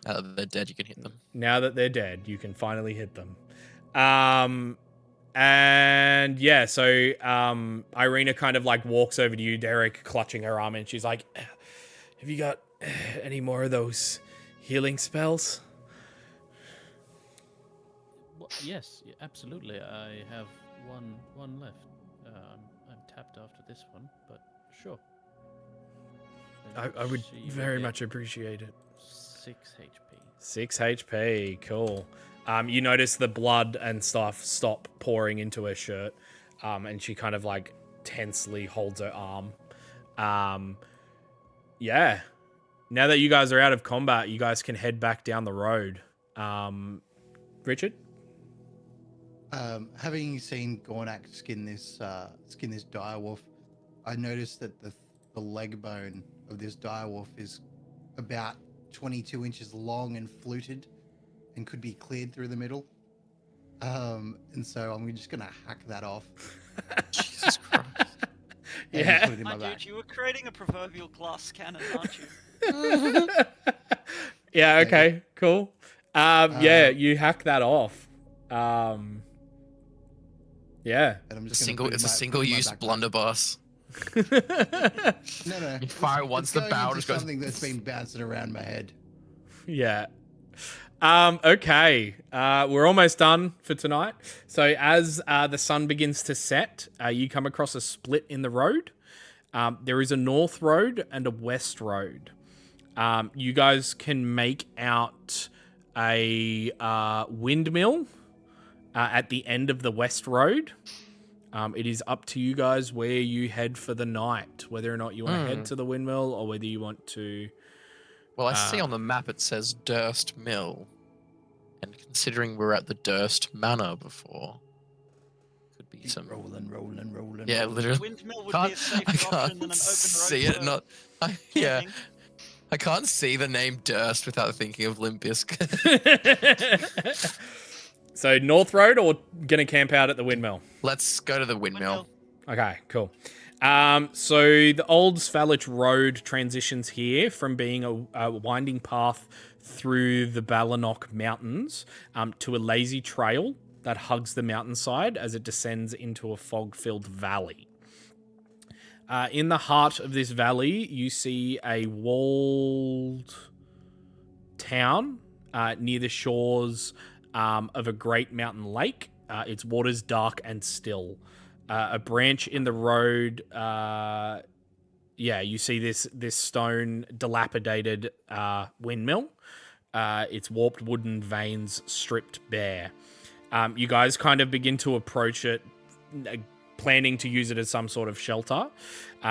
Now that they're dead, you can hit them. Now that they're dead, you can finally hit them. And yeah, so Irina kind of walks over to you, Derek, clutching her arm, and she's like, "Have you got any more of those healing spells?" Well, yes, absolutely. I have one left. I'm tapped after this one, but sure. I would So you very get much appreciate it. 6 HP. 6 HP, cool. You notice the blood and stuff stop pouring into her shirt, and she kind of tensely holds her arm. Yeah. Now that you guys are out of combat, you guys can head back down the road. Richard? Having seen Gornak skin this direwolf, I noticed that the leg bone of this direwolf is about 22 inches long and fluted, and could be cleared through the middle. And so I'm just gonna hack that off. Jesus Christ. And Yeah. put it in My my back. dude, you were creating a proverbial glass cannon, aren't you? Yeah, okay, cool. Yeah, Um, you hack that off. Yeah. And I'm It's just gonna a single-use blunderbuss. No. You fire it once, the going barrel into just goes. something that's been bouncing around my head. Yeah. Okay. We're almost done for tonight. So as the sun begins to set, you come across a split in the road. There is a north road and a west road. You guys can make out a windmill at the end of the west road. It is up to you guys where you head for the night, whether or not you want to head to the windmill or whether you want to... Well, I see on the map it says Durst Mill. And considering we're at the Durst Manor before, could be some... Rolling. Yeah, literally. Windmill would be a safer option than an open road. See it, for not... yeah. camping. I can't see the name Durst without thinking of Limp Bizkit. So north road or gonna camp out at the windmill? Let's go to the windmill. Okay, cool. So the old Svalich Road transitions here from being a winding path through the Balanock Mountains to a lazy trail that hugs the mountainside as it descends into a fog-filled valley. In the heart of this valley, you see a walled town near the shores of a great mountain lake. Its water's dark and still. A branch in the road, you see this stone dilapidated windmill. Its warped wooden vanes stripped bare. You guys kind of begin to approach it, planning to use it as some sort of shelter.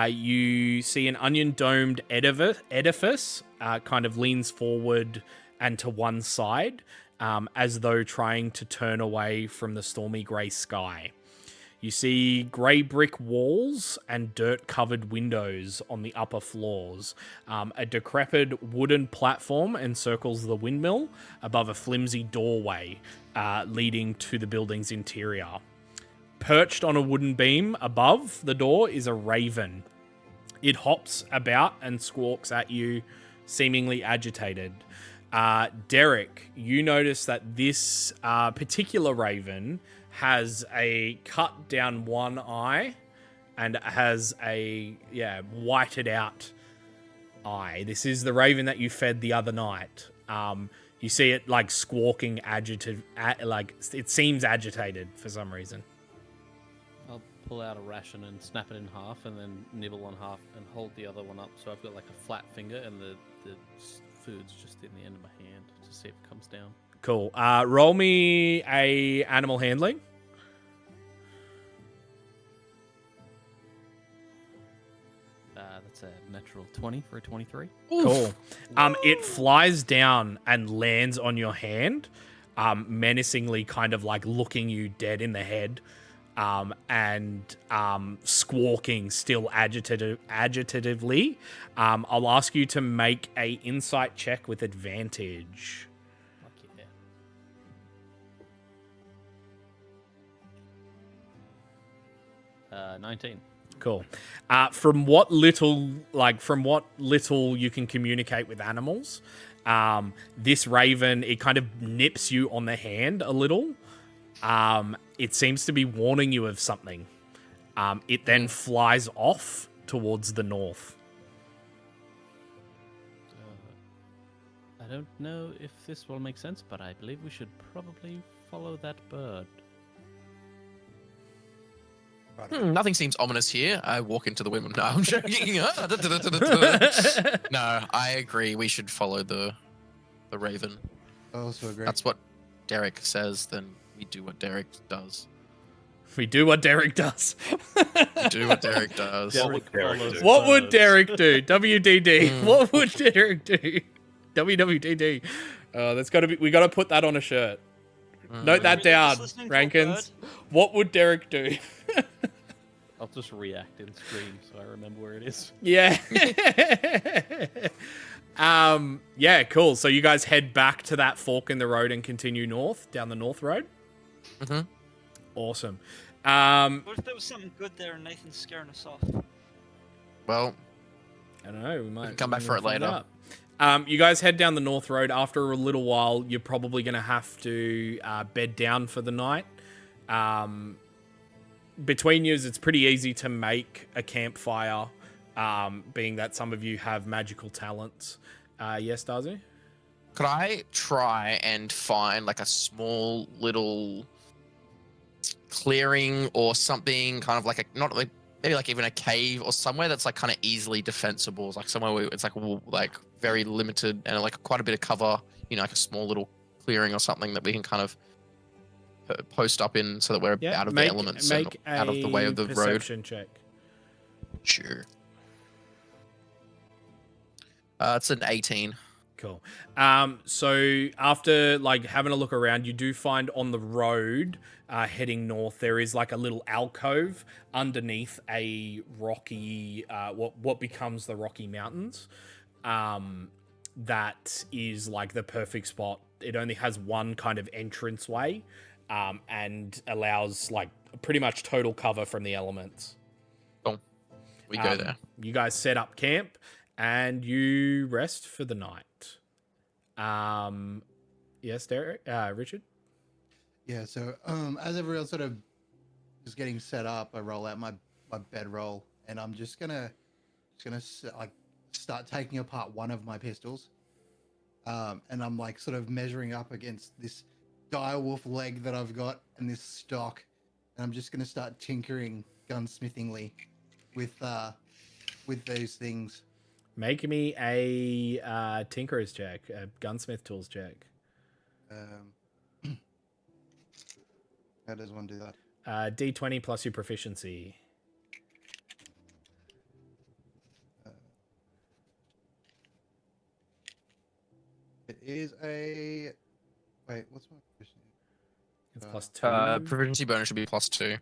You see an onion-domed edifice kind of leans forward and to one side, as though trying to turn away from the stormy grey sky. You see grey brick walls and dirt-covered windows on the upper floors. A decrepit wooden platform encircles the windmill above a flimsy doorway leading to the building's interior. Perched on a wooden beam above the door is a raven. It hops about and squawks at you, seemingly agitated. Derek, you notice that this particular raven has a cut down one eye and has a whited out eye. This is the raven that you fed the other night. You see it like squawking, it seems agitated for some reason. I'll pull out a ration and snap it in half, and then nibble on half and hold the other one up, so I've got like a flat finger, and the food's just in the end of my hand to see if it comes down. Cool. Roll me a animal handling. That's a natural 20 for a 23. Cool. It flies down and lands on your hand, menacingly kind of like looking you dead in the head, and squawking still agitatively. I'll ask you to make a insight check with advantage. Fuck yeah. 19. Cool. From what little you can communicate with animals, this raven, it kind of nips you on the hand a little. It seems to be warning you of something. It then flies off towards the north. I don't know if this will make sense, but I believe we should probably follow that bird. Nothing seems ominous here. I walk into the windmill. No, I'm joking. No, I agree. We should follow the raven. I also agree. That's what Derek says. Then we do what Derek does. We do what Derek does. We do what Derek does. What would Derek do? What would Derek do? WDD. What would Derek do? WWDD. That's gotta be. We gotta put that on a shirt. Note that down, Listening to a Rankins. What would Derek do? I'll just react and scream so I remember where it is. Yeah. Yeah, cool. So you guys head back to that fork in the road and continue north down the north road. Mm-hmm. Awesome. What if there was something good there and Nathan's scaring us off? Well, I don't know. We might come back for it find later. out. You guys head down the north road. After a little while, you're probably going to have to bed down for the night. Between you, it's pretty easy to make a campfire, being that some of you have magical talents. Yes, Darzu? Could I try and find like a small little clearing or something, kind of like a not like maybe like even a cave or somewhere that's like kind of easily defensible, like somewhere where it's like very limited and like quite a bit of cover, you know, like a small little clearing or something that we can kind of post up in so that we're out of the elements and out of the way of the road. Perception check. Sure. It's an 18. Cool. So after like having a look around, you do find on the road heading north there is like a little alcove underneath a rocky what becomes the Rocky Mountains. That is like the perfect spot. It only has one kind of entranceway, and allows like pretty much total cover from the elements. Cool. We go there. You guys set up camp and you rest for the night. Yes, Derek, Richard. Yeah. So as everyone's sort of just getting set up, I roll out my bedroll, and I'm just gonna like start taking apart one of my pistols. And I'm like sort of measuring up against this direwolf leg that I've got and this stock, and I'm just gonna start tinkering gunsmithingly with those things. Make me a tinkerer's check, a gunsmith tools check. How does one do that? D20 plus your proficiency. It is a... Wait, what's my proficiency? It's plus 2. Proficiency bonus should be +2.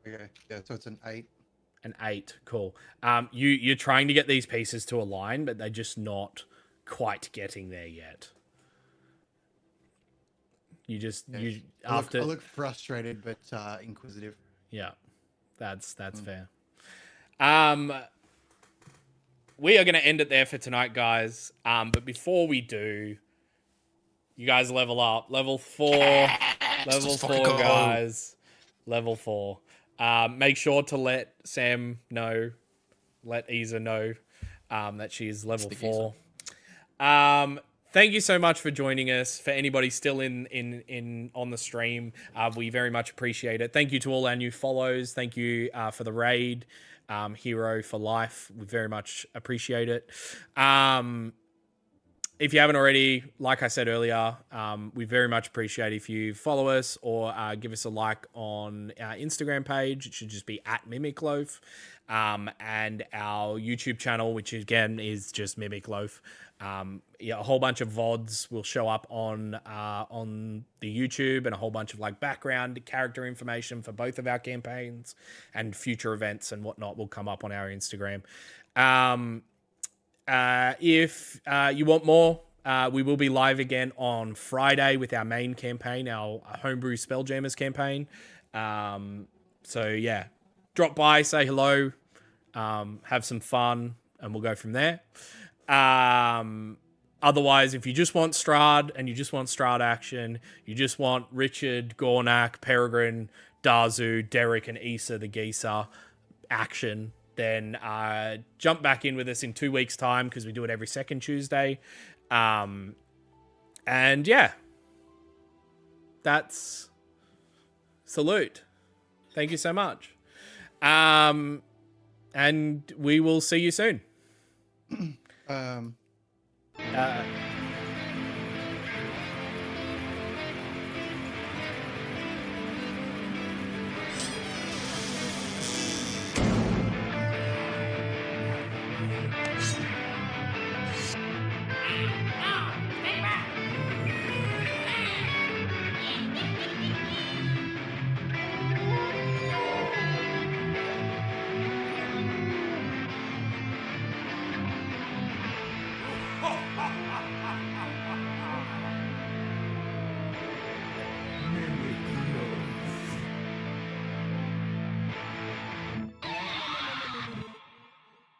Okay, yeah, so it's an 8. An 8, cool. You're trying to get these pieces to align, but they're just not quite getting there yet. You just I look frustrated but inquisitive. Yeah, that's fair. We are going to end it there for tonight, guys. But before we do, you guys level up. Level 4. Level 4, guys. Level 4. Make sure to let Sam know, let Isa know that she is level 4. Thank you so much for joining us. For anybody still in on the stream, we very much appreciate it. Thank you to all our new follows. Thank you for the raid, Hero for Life. We very much appreciate it. If you haven't already, like I said earlier, we very much appreciate if you follow us or give us a like on our Instagram page. It should just be @MimicLoaf. And our YouTube channel, which again is just MimicLoaf. Yeah, a whole bunch of VODs will show up on the YouTube, and a whole bunch of like background character information for both of our campaigns, and future events and whatnot will come up on our Instagram. If you want more, we will be live again on Friday with our main campaign, our Homebrew Spelljammers campaign. So yeah, drop by, say hello, have some fun, and we'll go from there. Otherwise, if you just want Strahd and you just want Strahd action, you just want Richard, Gornak, Peregrine, Darzu, Derek, and Issa the Geezer action, then jump back in with us in 2 weeks' time, because we do it every second Tuesday. And yeah, that's salute. Thank you so much. And we will see you soon.